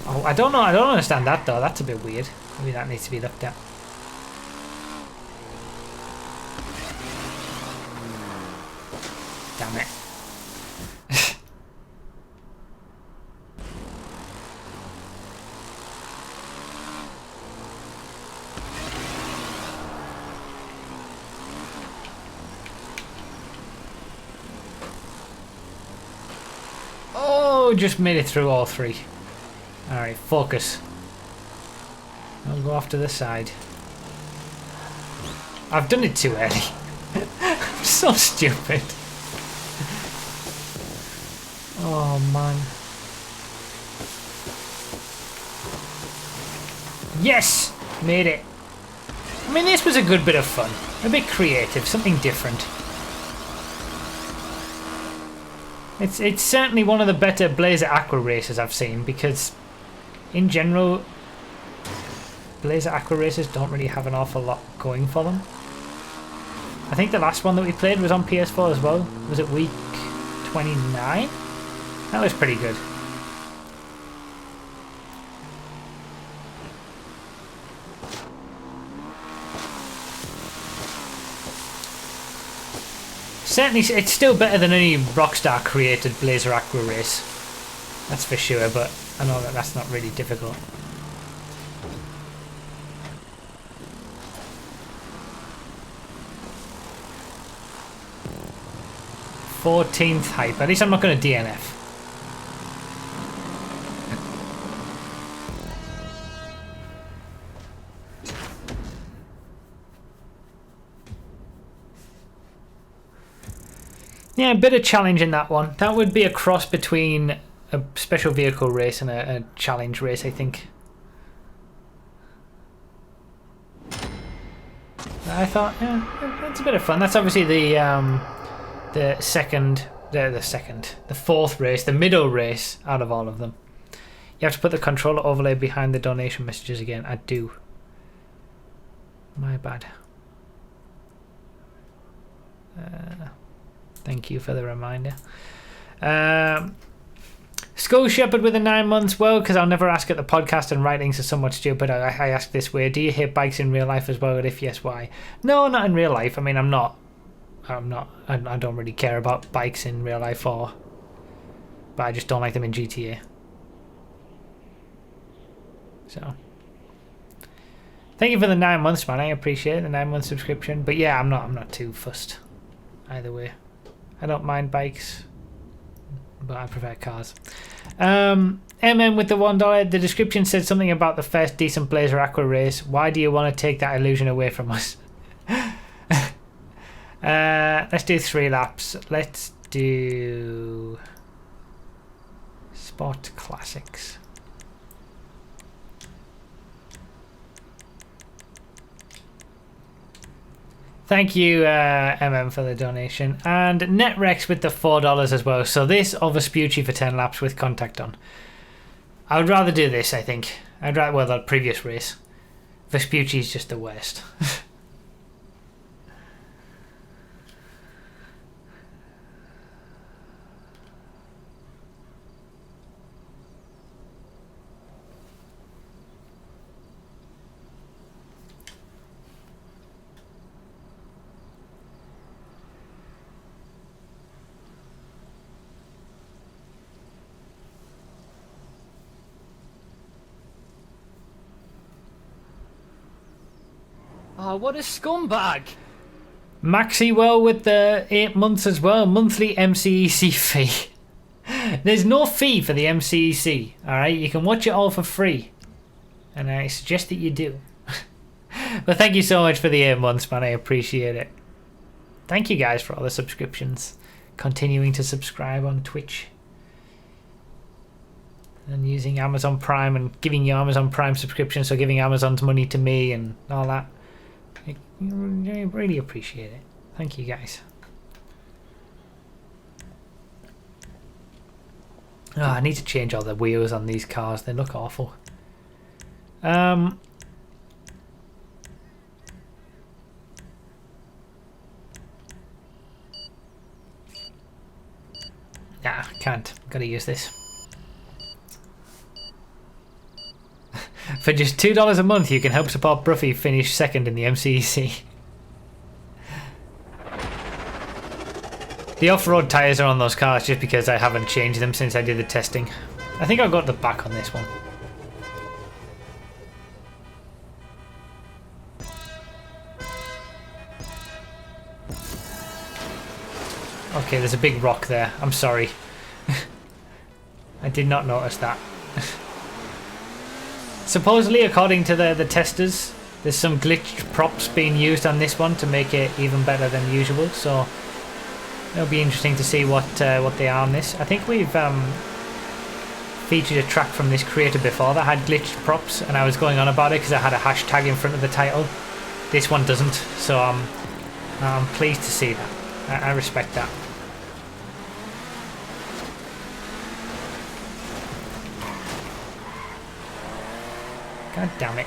Oh, I don't know. I don't understand that though. That's a bit weird. Maybe that needs to be looked at. Oh, just made it through all three. Alright, focus. I'll go off to the side. I've done it too early. I'm so stupid. Oh man. Yes! Made it. I mean, this was a good bit of fun. A bit creative, something different. It's certainly one of the better Blazer Aqua races I've seen, because in general Blazer Aqua races don't really have an awful lot going for them. I think the last one that we played was on PS4 as well. Was it week 29? That was pretty good. Certainly, it's still better than any Rockstar created Blazer Aqua race. That's for sure, but I know that that's not really difficult. "14th hype." At least I'm not going to DNF. Yeah, a bit of challenge in that one. That would be a cross between a special vehicle race and a challenge race, I think. I thought, yeah, that's a bit of fun. That's obviously the fourth race, the middle race out of all of them. You have to put the controller overlay behind the donation messages again. I do. My bad. Thank you for the reminder. Skull Shepherd with the 9 months. Well, because I'll never ask at the podcast and writings are somewhat stupid, I ask this way. Do you hate bikes in real life as well? And if yes, why? No, not in real life. I mean, I don't really care about bikes in real life, but I just don't like them in GTA. So, thank you for the 9 months, man. I appreciate it, the 9-month subscription. But yeah, I'm not too fussed either way. I don't mind bikes, but I prefer cars. MM with the $1. The description said something about the first decent Blazer Aqua race. Why do you want to take that illusion away from us? Let's do 3 laps. Let's do Sport Classics. Thank you, MM, for the donation. And Netrex with the $4 as well. So this or Vespucci for 10 laps with contact on. I would rather do this, I think. I'd rather, well, that previous race. Vespucci is just the worst. Oh, what a scumbag! Maxi with the 8 months as well. Monthly MCEC fee. There's no fee for the MCEC. Alright, you can watch it all for free. And I suggest that you do. But thank you so much for the 8 months, man. I appreciate it. Thank you guys for all the subscriptions. Continuing to subscribe on Twitch. And using Amazon Prime and giving you Amazon Prime subscription, so giving Amazon's money to me and all that. I really appreciate it. Thank you guys. Oh, I need to change all the wheels on these cars. They look awful. Yeah, I can't. Gotta use this. For just $2 a month, you can help support Bruffy finish second in the MCEC. The off-road tyres are on those cars just because I haven't changed them since I did the testing. I think I got the back on this one. Okay, there's a big rock there. I'm sorry. I did not notice that. Supposedly, according to the testers, there's some glitched props being used on this one to make it even better than usual. So it'll be interesting to see what they are on this. I think we've featured a track from this creator before that had glitched props, and I was going on about it because I had a hashtag in front of the title. This one doesn't, so I'm pleased to see that. I respect that. God damn it.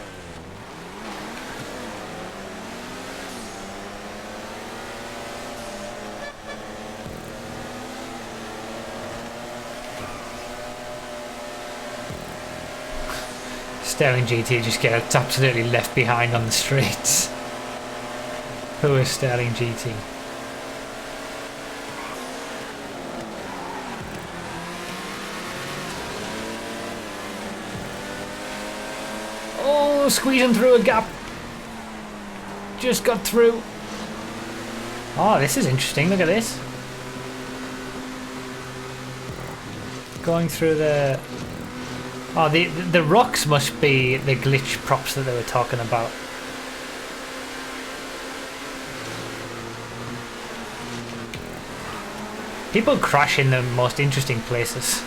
Sterling GT just gets absolutely left behind on the streets. Who is Sterling GT? Oh, squeezing through a gap. Just got through. Oh, this is interesting. Look at this. Going through the... Oh, the rocks must be the glitch props that they were talking about. People crash in the most interesting places.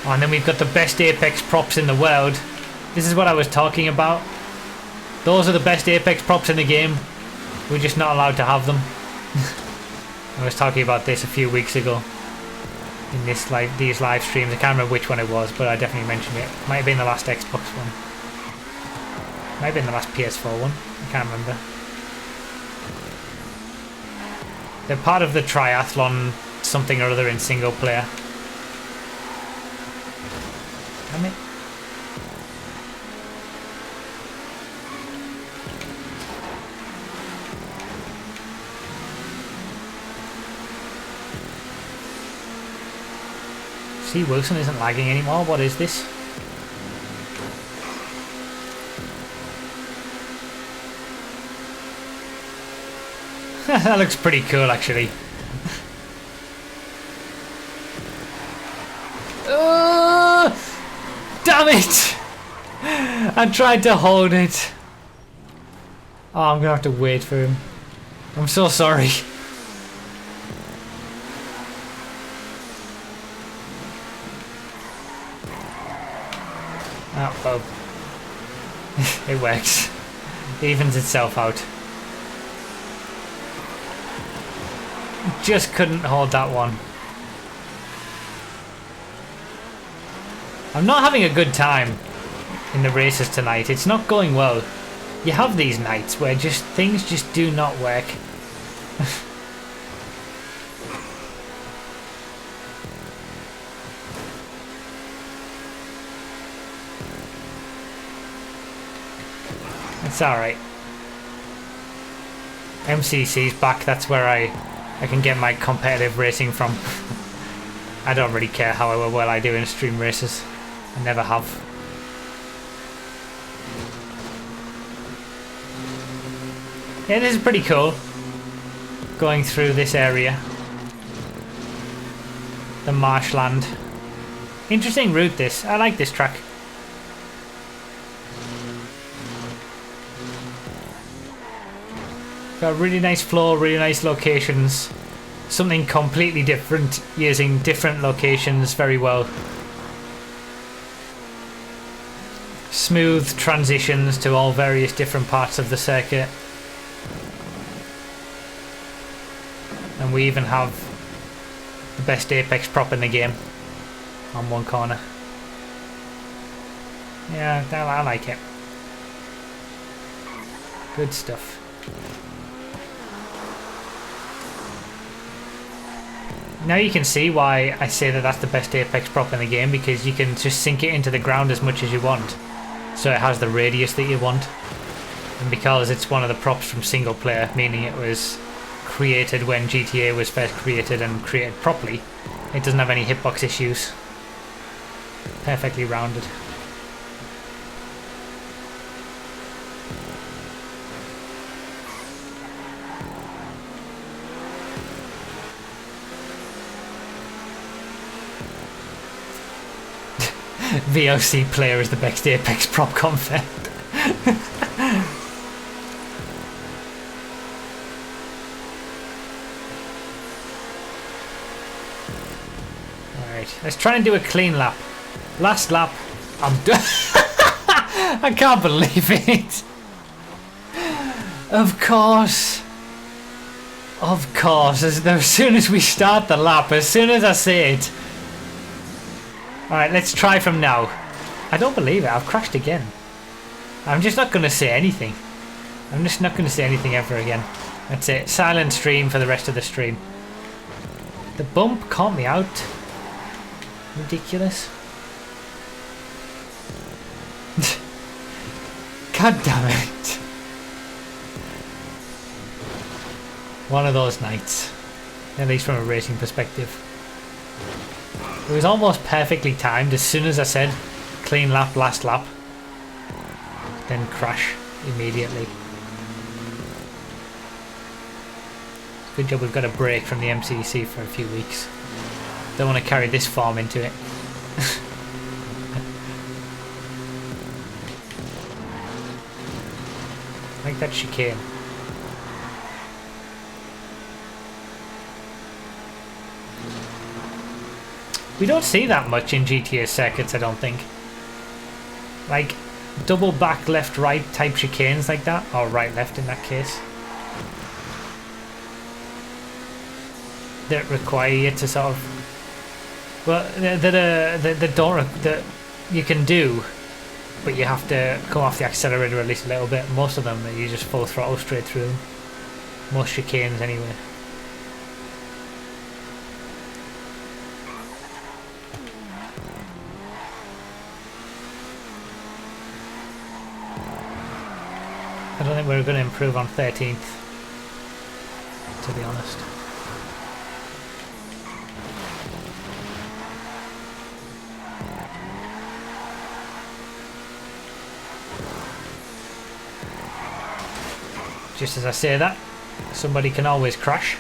Oh, and then we've got the best Apex props in the world. This is what I was talking about. Those are the best Apex props in the game. We're just not allowed to have them. I was talking about this a few weeks ago in these live streams. I can't remember which one it was, but I definitely mentioned it. Might have been the last Xbox one. Might have been the last PS4 one. I can't remember. They're part of the triathlon something or other in single player. Damn it. See, Wilson isn't lagging anymore. What is this? That looks pretty cool, actually. Damn it! I tried to hold it. Oh, I'm gonna have to wait for him. I'm so sorry. Oh, well. It works. It evens itself out. Just couldn't hold that one. I'm not having a good time in the races tonight. It's not going well. You have these nights where things just do not work. It's alright. MCC's back. That's where I can get my competitive racing from. I don't really care how well I do in stream races. I never have. Yeah, this is pretty cool. Going through this area. The marshland. Interesting route this. I like this track. Got really nice flow, really nice locations. Something completely different, using different locations very well. Smooth transitions to all various different parts of the circuit. And we even have the best Apex prop in the game on one corner. Yeah, I like it. Good stuff. Now you can see why I say that that's the best Apex prop in the game, because you can just sink it into the ground as much as you want. So it has the radius that you want. And because it's one of the props from single player, meaning it was created when GTA was first created and created properly, it doesn't have any hitbox issues. Perfectly rounded. VOC player is the best Apex prop concept. Alright, let's try and do a clean lap. Last lap, I'm done. I can't believe it. Of course. Of course, as soon as we start the lap, as soon as I say it. Alright, let's try from now. I don't believe it, I've crashed again. I'm just not going to say anything. I'm just not going to say anything ever again. That's it, silent stream for the rest of the stream. The bump caught me out. Ridiculous. God damn it. One of those nights. At least from a racing perspective. It was almost perfectly timed as soon as I said clean lap, last lap. Then crash immediately. Good job we've got a break from the MCC for a few weeks. Don't want to carry this form into it. Like that chicane. We don't see that much in GTA circuits, I don't think. Like, double back left right type chicanes like that, or right left in that case. That require you to sort of... Well, that you can do, but you have to come off the accelerator at least a little bit. Most of them, you just full throttle straight through them. Most chicanes anyway. I don't think we're going to improve on 13th, to be honest. Just as I say that, somebody can always crash.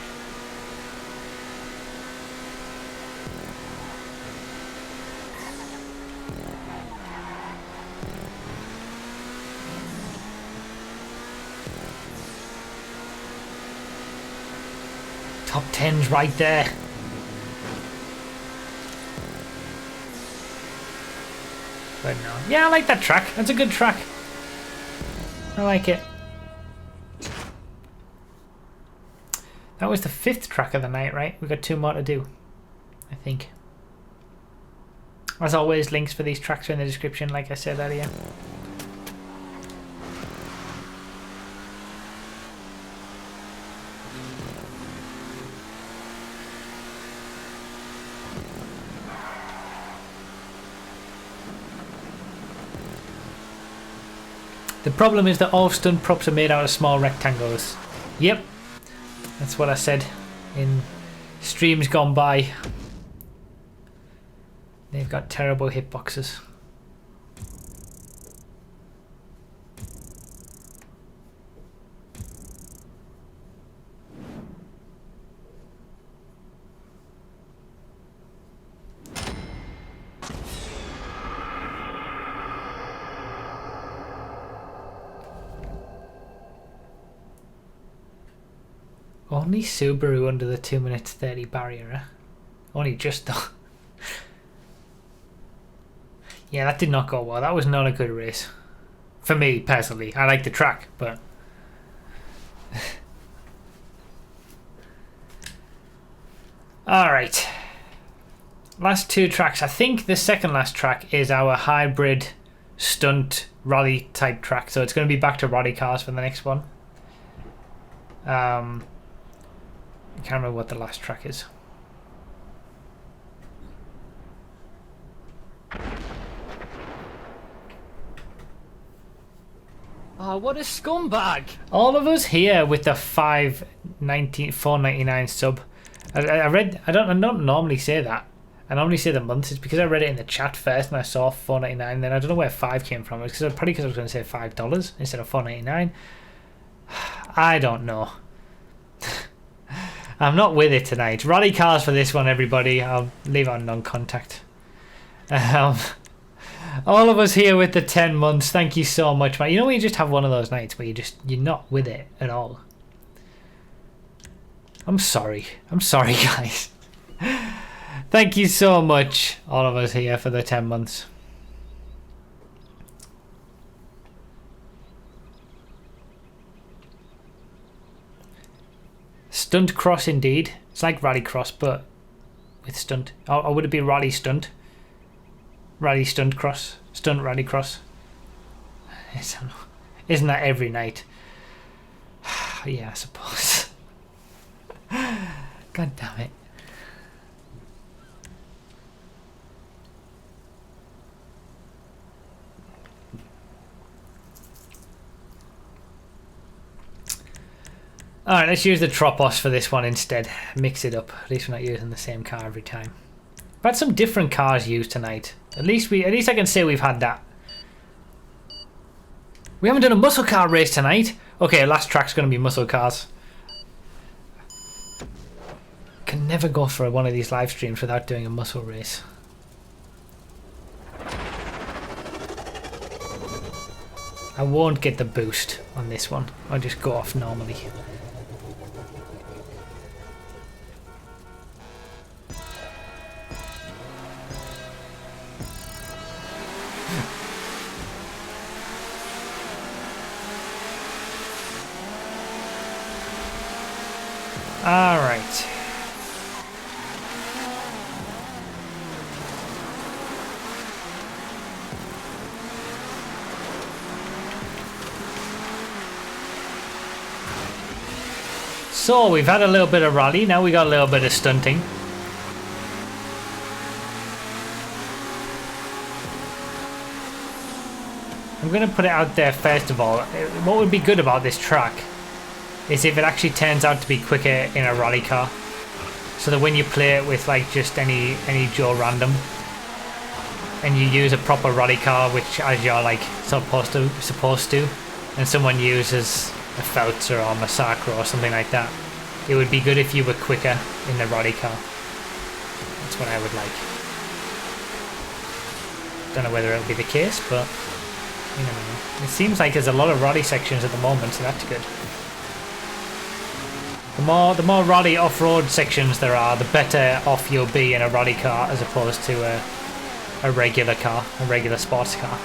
Top 10's right there. But no. Yeah, I like that track. That's a good track. I like it. That was the 5th track of the night, right? We've got 2 more to do, I think. As always, links for these tracks are in the description, like I said earlier. The problem is that all stunt props are made out of small rectangles. Yep. That's what I said in streams gone by. They've got terrible hitboxes. Only Subaru under the 2 minutes 30 barrier, eh? Only just though. Yeah, that did not go well. That was not a good race. For me, personally. I like the track, but... Alright. Last 2 tracks. I think the second last track is our hybrid stunt rally type track. So it's going to be back to rally cars for the next one. I can't remember what the last track is. Oh, Oh, what a scumbag! All of us here with the $4.99 sub. I don't normally say that. I normally say the months. It's because I read it in the chat first and I saw $4.99. Then I don't know where 5 came from. It's probably because I was going to say $5 instead of $4.99. I don't know. I'm not with it tonight. Rally cars for this one, everybody. I'll leave on non-contact. All of us here with the 10 months. Thank you so much, man. You know when you just have one of those nights where you're not with it at all. I'm sorry, guys. Thank you so much, all of us here for the 10 months. Stunt cross indeed. It's like rally cross, but with stunt. Or would it be rally stunt? Rally stunt cross. Stunt rally cross. Isn't that every night? Yeah, I suppose. God damn it. Alright, let's use the Tropos for this one instead. Mix it up. At least we're not using the same car every time. We've had some different cars used tonight. At least I can say we've had that. We haven't done a muscle car race tonight. Okay, last track's going to be muscle cars. Can never go for one of these live streams without doing a muscle race. I won't get the boost on this one. I'll just go off normally. All right. So we've had a little bit of rally, now we got a little bit of stunting. I'm going to put it out there first of all. What would be good about this track is if it actually turns out to be quicker in a rally car. So that when you play it with like just any Joe random and you use a proper rally car, which as you're like supposed to, and someone uses a Feltzer or Massacre or something like that, it would be good if you were quicker in the rally car. That's what I would like. Don't know whether it'll be the case, but you never know. It seems like there's a lot of rally sections at the moment, so that's good. The more rally off-road sections there are, the better off you'll be in a rally car as opposed to a regular car, a regular sports car.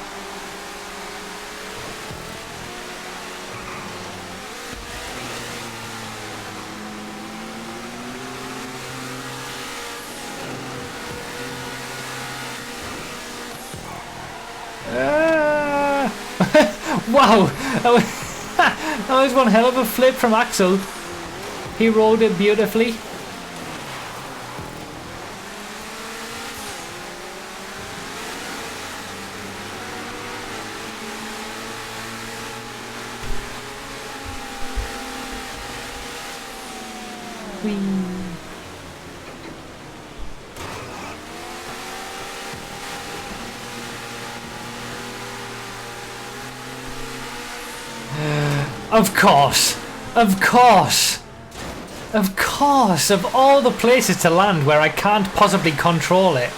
Wow! That was one hell of a flip from Axel. He rolled it beautifully. Of course! Of course! Of course! Of all the places to land where I can't possibly control it.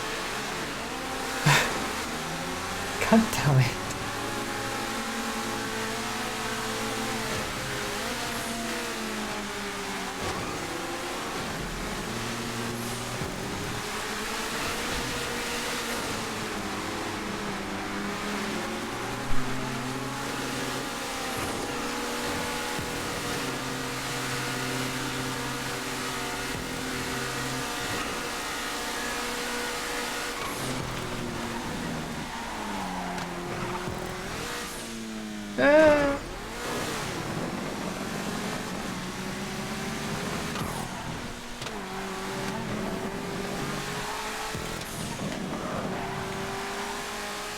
God damn it.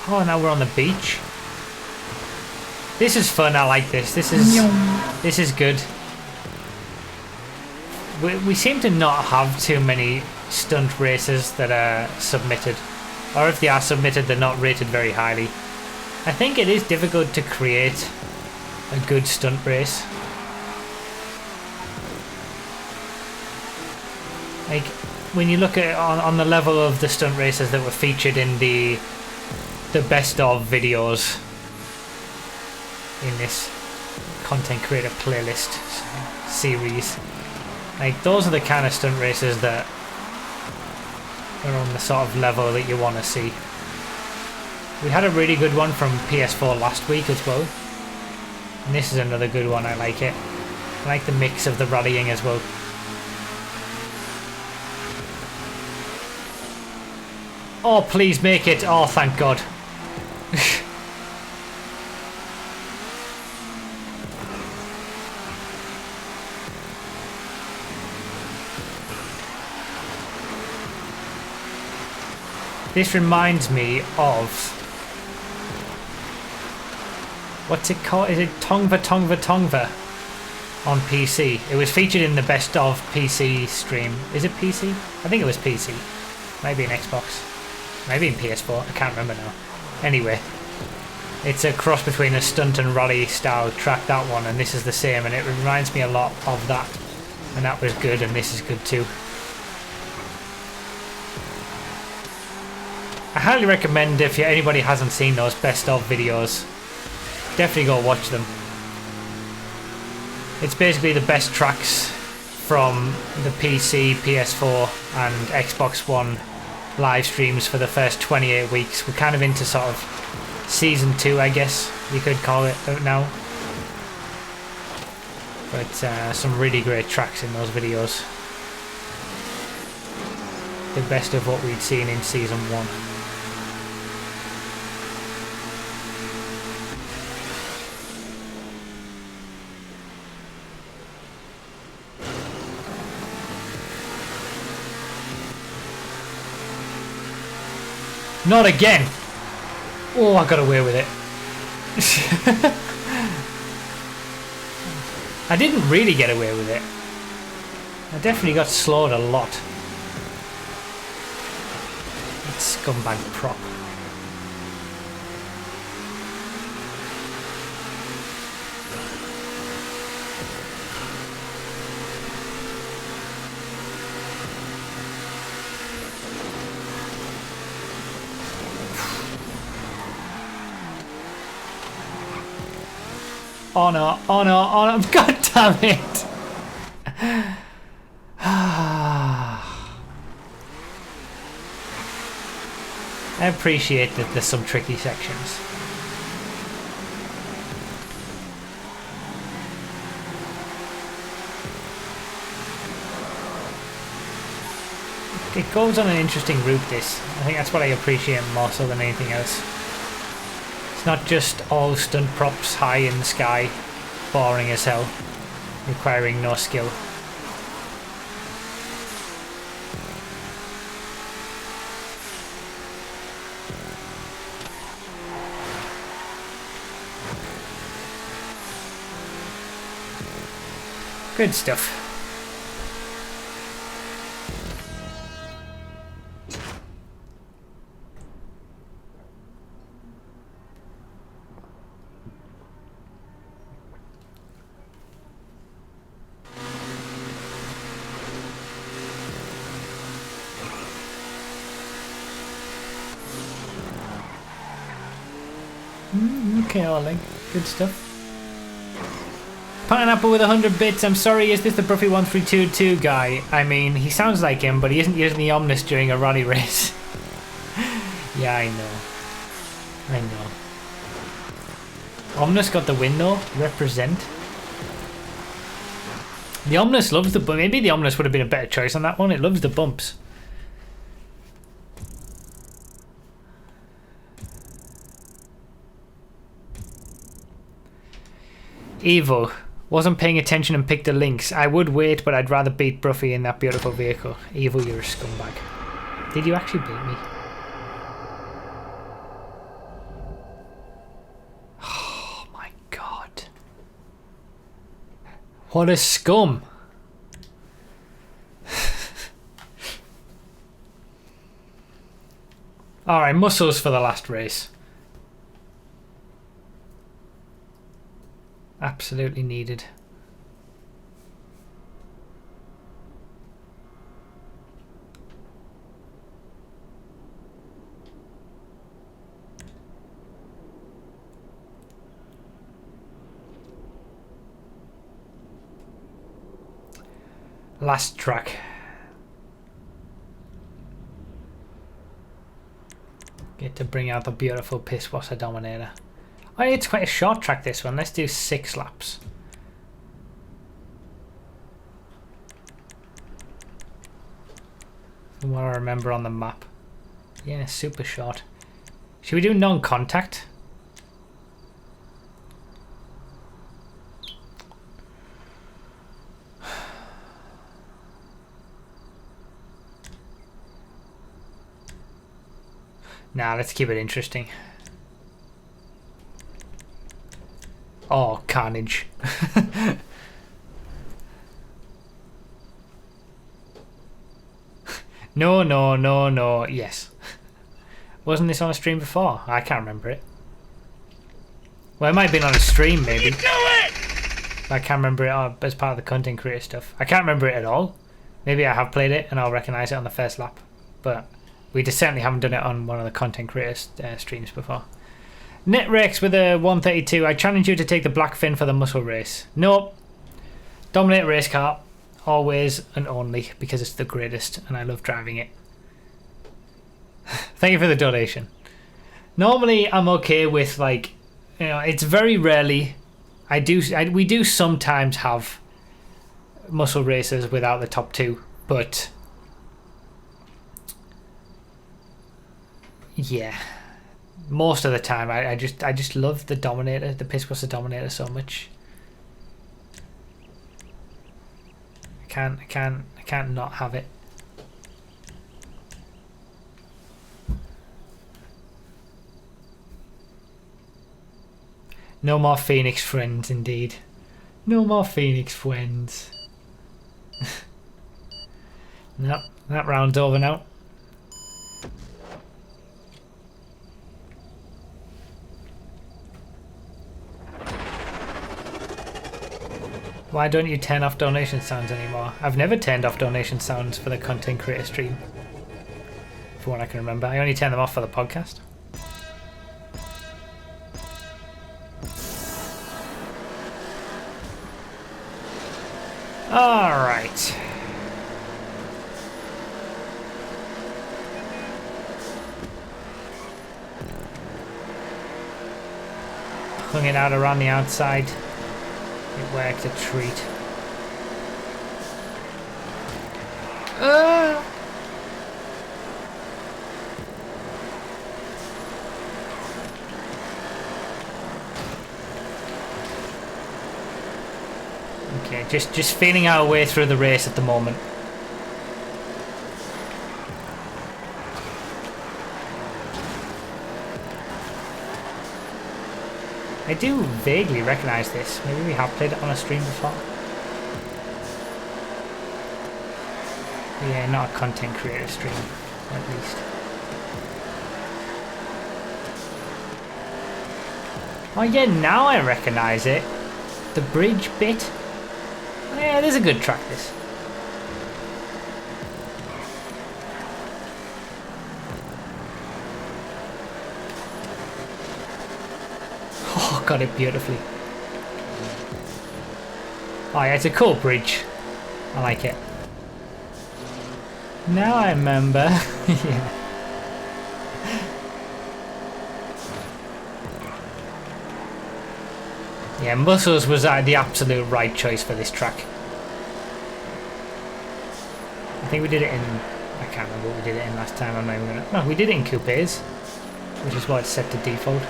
Oh, now we're on the beach. This is fun. I like this. This is good. We seem to not have too many stunt races that are submitted, or if they are submitted, they're not rated very highly. I think it is difficult to create a good stunt race. Like when you look at on the level of the stunt races that were featured in the best of videos in this content creator playlist series, like those are the kind of stunt races that are on the sort of level that you want to see. We had a really good one from PS4 last week as well, and this is another good one. I like it. I like the mix of the rallying as well. Oh, please make it. Oh, thank God. This reminds me of... what's it called? Is it Tongva Tongva Tongva on PC? It was featured in the best of PC stream. Is it PC? I think it was PC. Maybe an Xbox. Maybe in PS4. I can't remember now. Anyway, it's a cross between a stunt and rally style track, that one, and this is the same, and it reminds me a lot of that. And that was good, and this is good too. I highly recommend, if anybody hasn't seen those best of videos, definitely go watch them. It's basically the best tracks from the PC, PS4 and Xbox One live streams for the first 28 weeks. We're kind of into sort of season 2, I guess you could call it now. But some really great tracks in those videos. The best of what we'd seen in season 1. Not again! Oh, I got away with it. I didn't really get away with it. I definitely got slowed a lot. That scumbag prop. Oh no, oh no, oh no, god damn it! I appreciate that there's some tricky sections. It goes on an interesting route, this. I think that's what I appreciate more so than anything else. It's not just all stunt props high in the sky, boring as hell, requiring no skill. Good stuff. Okay, Ollie. Good stuff. Pineapple with 100 bits. I'm sorry, is this the Bruffy1322 guy? I mean, he sounds like him, but he isn't using the Omnis during a rally race. Yeah, I know. I know. Omnis got the win though. Represent. The Omnis loves the bump. Maybe the Omnis would have been a better choice on that one. It loves the bumps. Evo. Wasn't paying attention and picked the links. I would wait, but I'd rather beat Bruffy in that beautiful vehicle. Evo, you're a scumbag. Did you actually beat me? Oh my What a scum. Alright, muscles for the last race. Absolutely needed. Last track. Get to bring out the beautiful Pisswasser Dominator. Oh, it's quite a short track, this one. Let's do 6 laps. From what I remember on the map. Yeah, super short. Should we do non-contact? Nah, let's keep it interesting. Oh, carnage. No, no, no, no. Yes. Wasn't this on a stream before? I can't remember it. Well, it might have been on a stream, maybe. You do it! I can't remember it as part of the content creator stuff. I can't remember it at all. Maybe I have played it and I'll recognise it on the first lap. But we just certainly haven't done it on one of the content creators streams before. Netrex with a 132. I challenge you to take the black fin for the muscle race. Nope. Dominate race car. Always and only because it's the greatest and I love driving it. Thank you for the donation. Normally I'm okay with, like, you know, it's very rarely we do sometimes have muscle races without the top 2, but yeah, most of the time I just love the Dominator, the Pisswasser Dominator so much. I can't not have it. No more Phoenix friends, indeed. No more Phoenix friends. No, that round's over now. Why don't you turn off donation sounds anymore? I've never turned off donation sounds for the content creator stream. For what I can remember. I only turn them off for the podcast. Alright. Hung it out around the outside. It worked a treat. Okay, just feeling our way through the race at the moment. I do vaguely recognise this. Maybe we have played it on a stream before. Yeah, not a content creator stream, at least. Oh yeah, now I recognise it. The bridge bit. Oh, yeah, it is a good track, this. Oh, got it beautifully. Oh yeah, it's a cool bridge. I like it. Now I remember. Yeah. Yeah, Muscles was the absolute right choice for this track. I think we did it in... I can't remember what we did it in last time. I'm not even gonna... No, we did it in coupes, which is what it's set to default.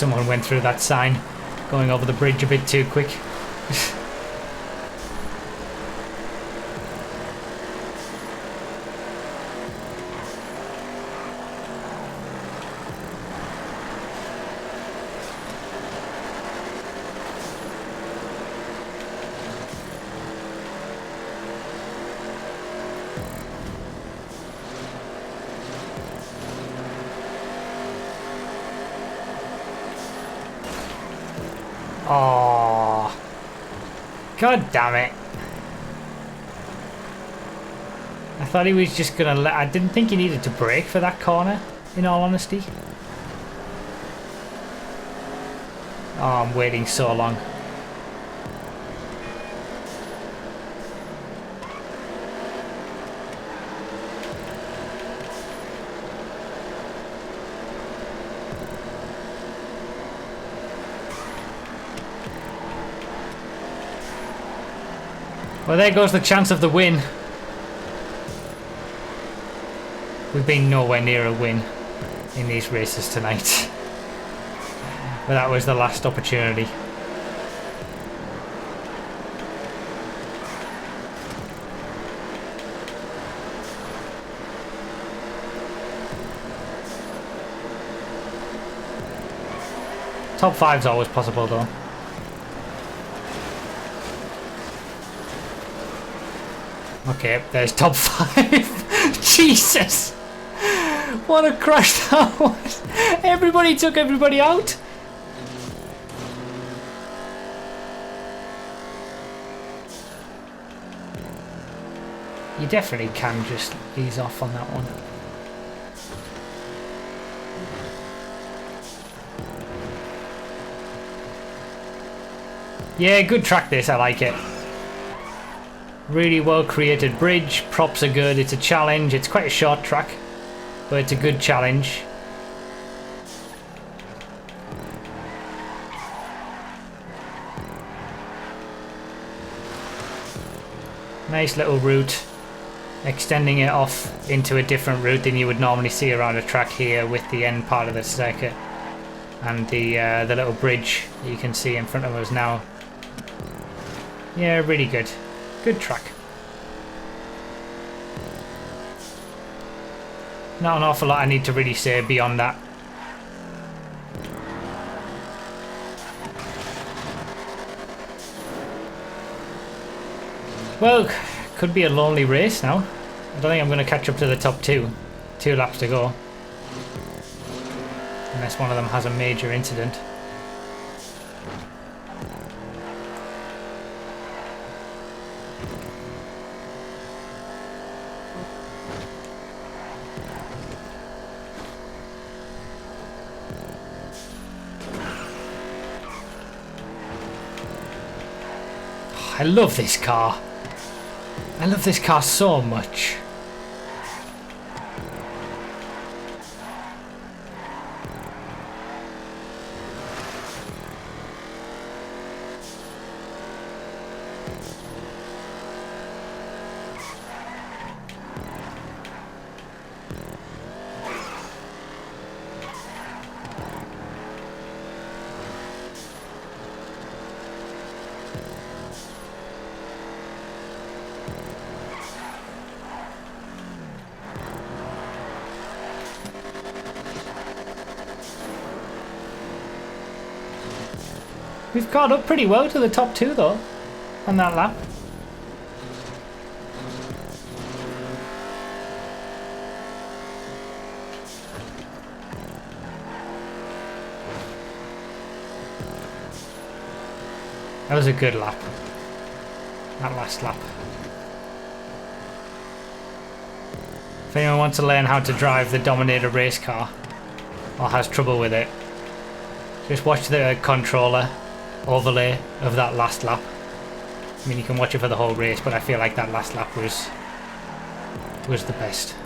someone went through that sign going over the bridge a bit too quick. Oh, God damn it. I thought he was just gonna I didn't think he needed to brake for that corner, in all honesty. Oh, I'm waiting so long. Well, there goes the chance of the win. We've been nowhere near a win in these races tonight. But that was the last opportunity. Top 5's always possible though. Okay, there's top 5. Jesus! What a crash that was! Everybody took everybody out! You definitely can just ease off on that one. Yeah, good track this, I like it. Really well created bridge, props are good, it's a challenge, it's quite a short track, but it's a good challenge. Nice little route, extending it off into a different route than you would normally see around a track here with the end part of the circuit. And the little bridge that you can see in front of us now. Yeah, really good. Good track. Not an awful lot I need to really say beyond that. Well, could be a lonely race now. I don't think I'm going to catch up to the top 2. 2 laps to go. Unless one of them has a major incident. I love this car. I love this car so much. We've got up pretty well to the top 2 though, on that lap. That was a good lap. That last lap. If anyone wants to learn how to drive the Dominator race car, or has trouble with it, just watch the controller overlay of that last lap. I mean, you can watch it for the whole race, but I feel like that last lap was the best.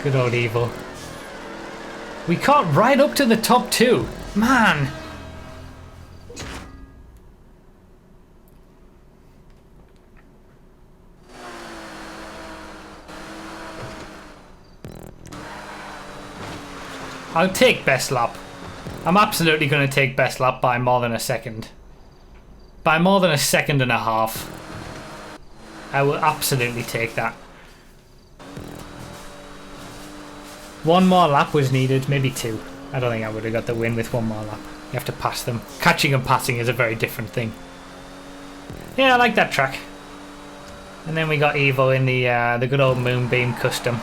Good old Evo. We caught right up to the top 2. Man. I'll take best lap. I'm absolutely going to take best lap by more than a second. By more than a second and a half. I will absolutely take that. One more lap was needed, maybe 2. I don't think I would have got the win with one more lap. You have to pass them. Catching and passing is a very different thing. Yeah, I like that track. And then we got Evo in the good old Moonbeam Custom.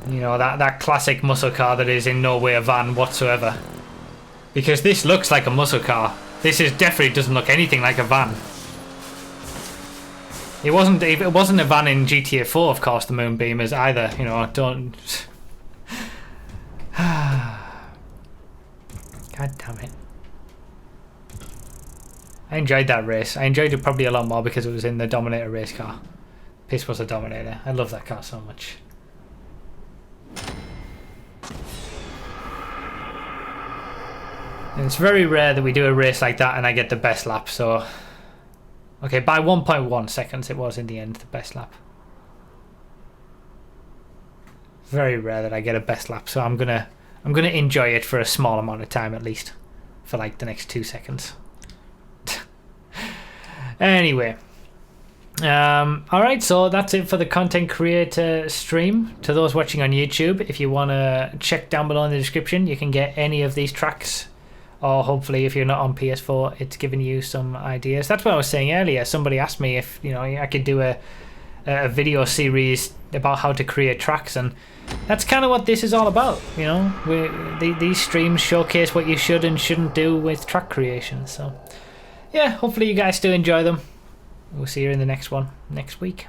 You know, that classic muscle car that is in no way a van whatsoever. Because this looks like a muscle car. This is definitely doesn't look anything like a van. It wasn't a van in GTA 4, of course, the Moonbeamers either. You know, don't. God damn it. I enjoyed that race. I enjoyed it probably a lot more because it was in the Dominator race car. Piss was a Dominator. I love that car so much. And it's very rare that we do a race like that and I get the best lap, so... Okay, by 1.1 seconds it was in the end, the best lap. Very rare that I get a best lap, so I'm gonna enjoy it for a small amount of time at least. For like the next 2 seconds. Anyway. Alright, so that's it for the content creator stream. To those watching on YouTube, if you want to check down below in the description, you can get any of these tracks. Or hopefully if you're not on PS4, it's giving you some ideas. That's what I was saying earlier. Somebody asked me if, you know, I could do a video series about how to create tracks, and that's kind of what this is all about, you know. These streams showcase what you should and shouldn't do with track creation. So yeah, hopefully you guys do enjoy them. We'll see you in the next one next week.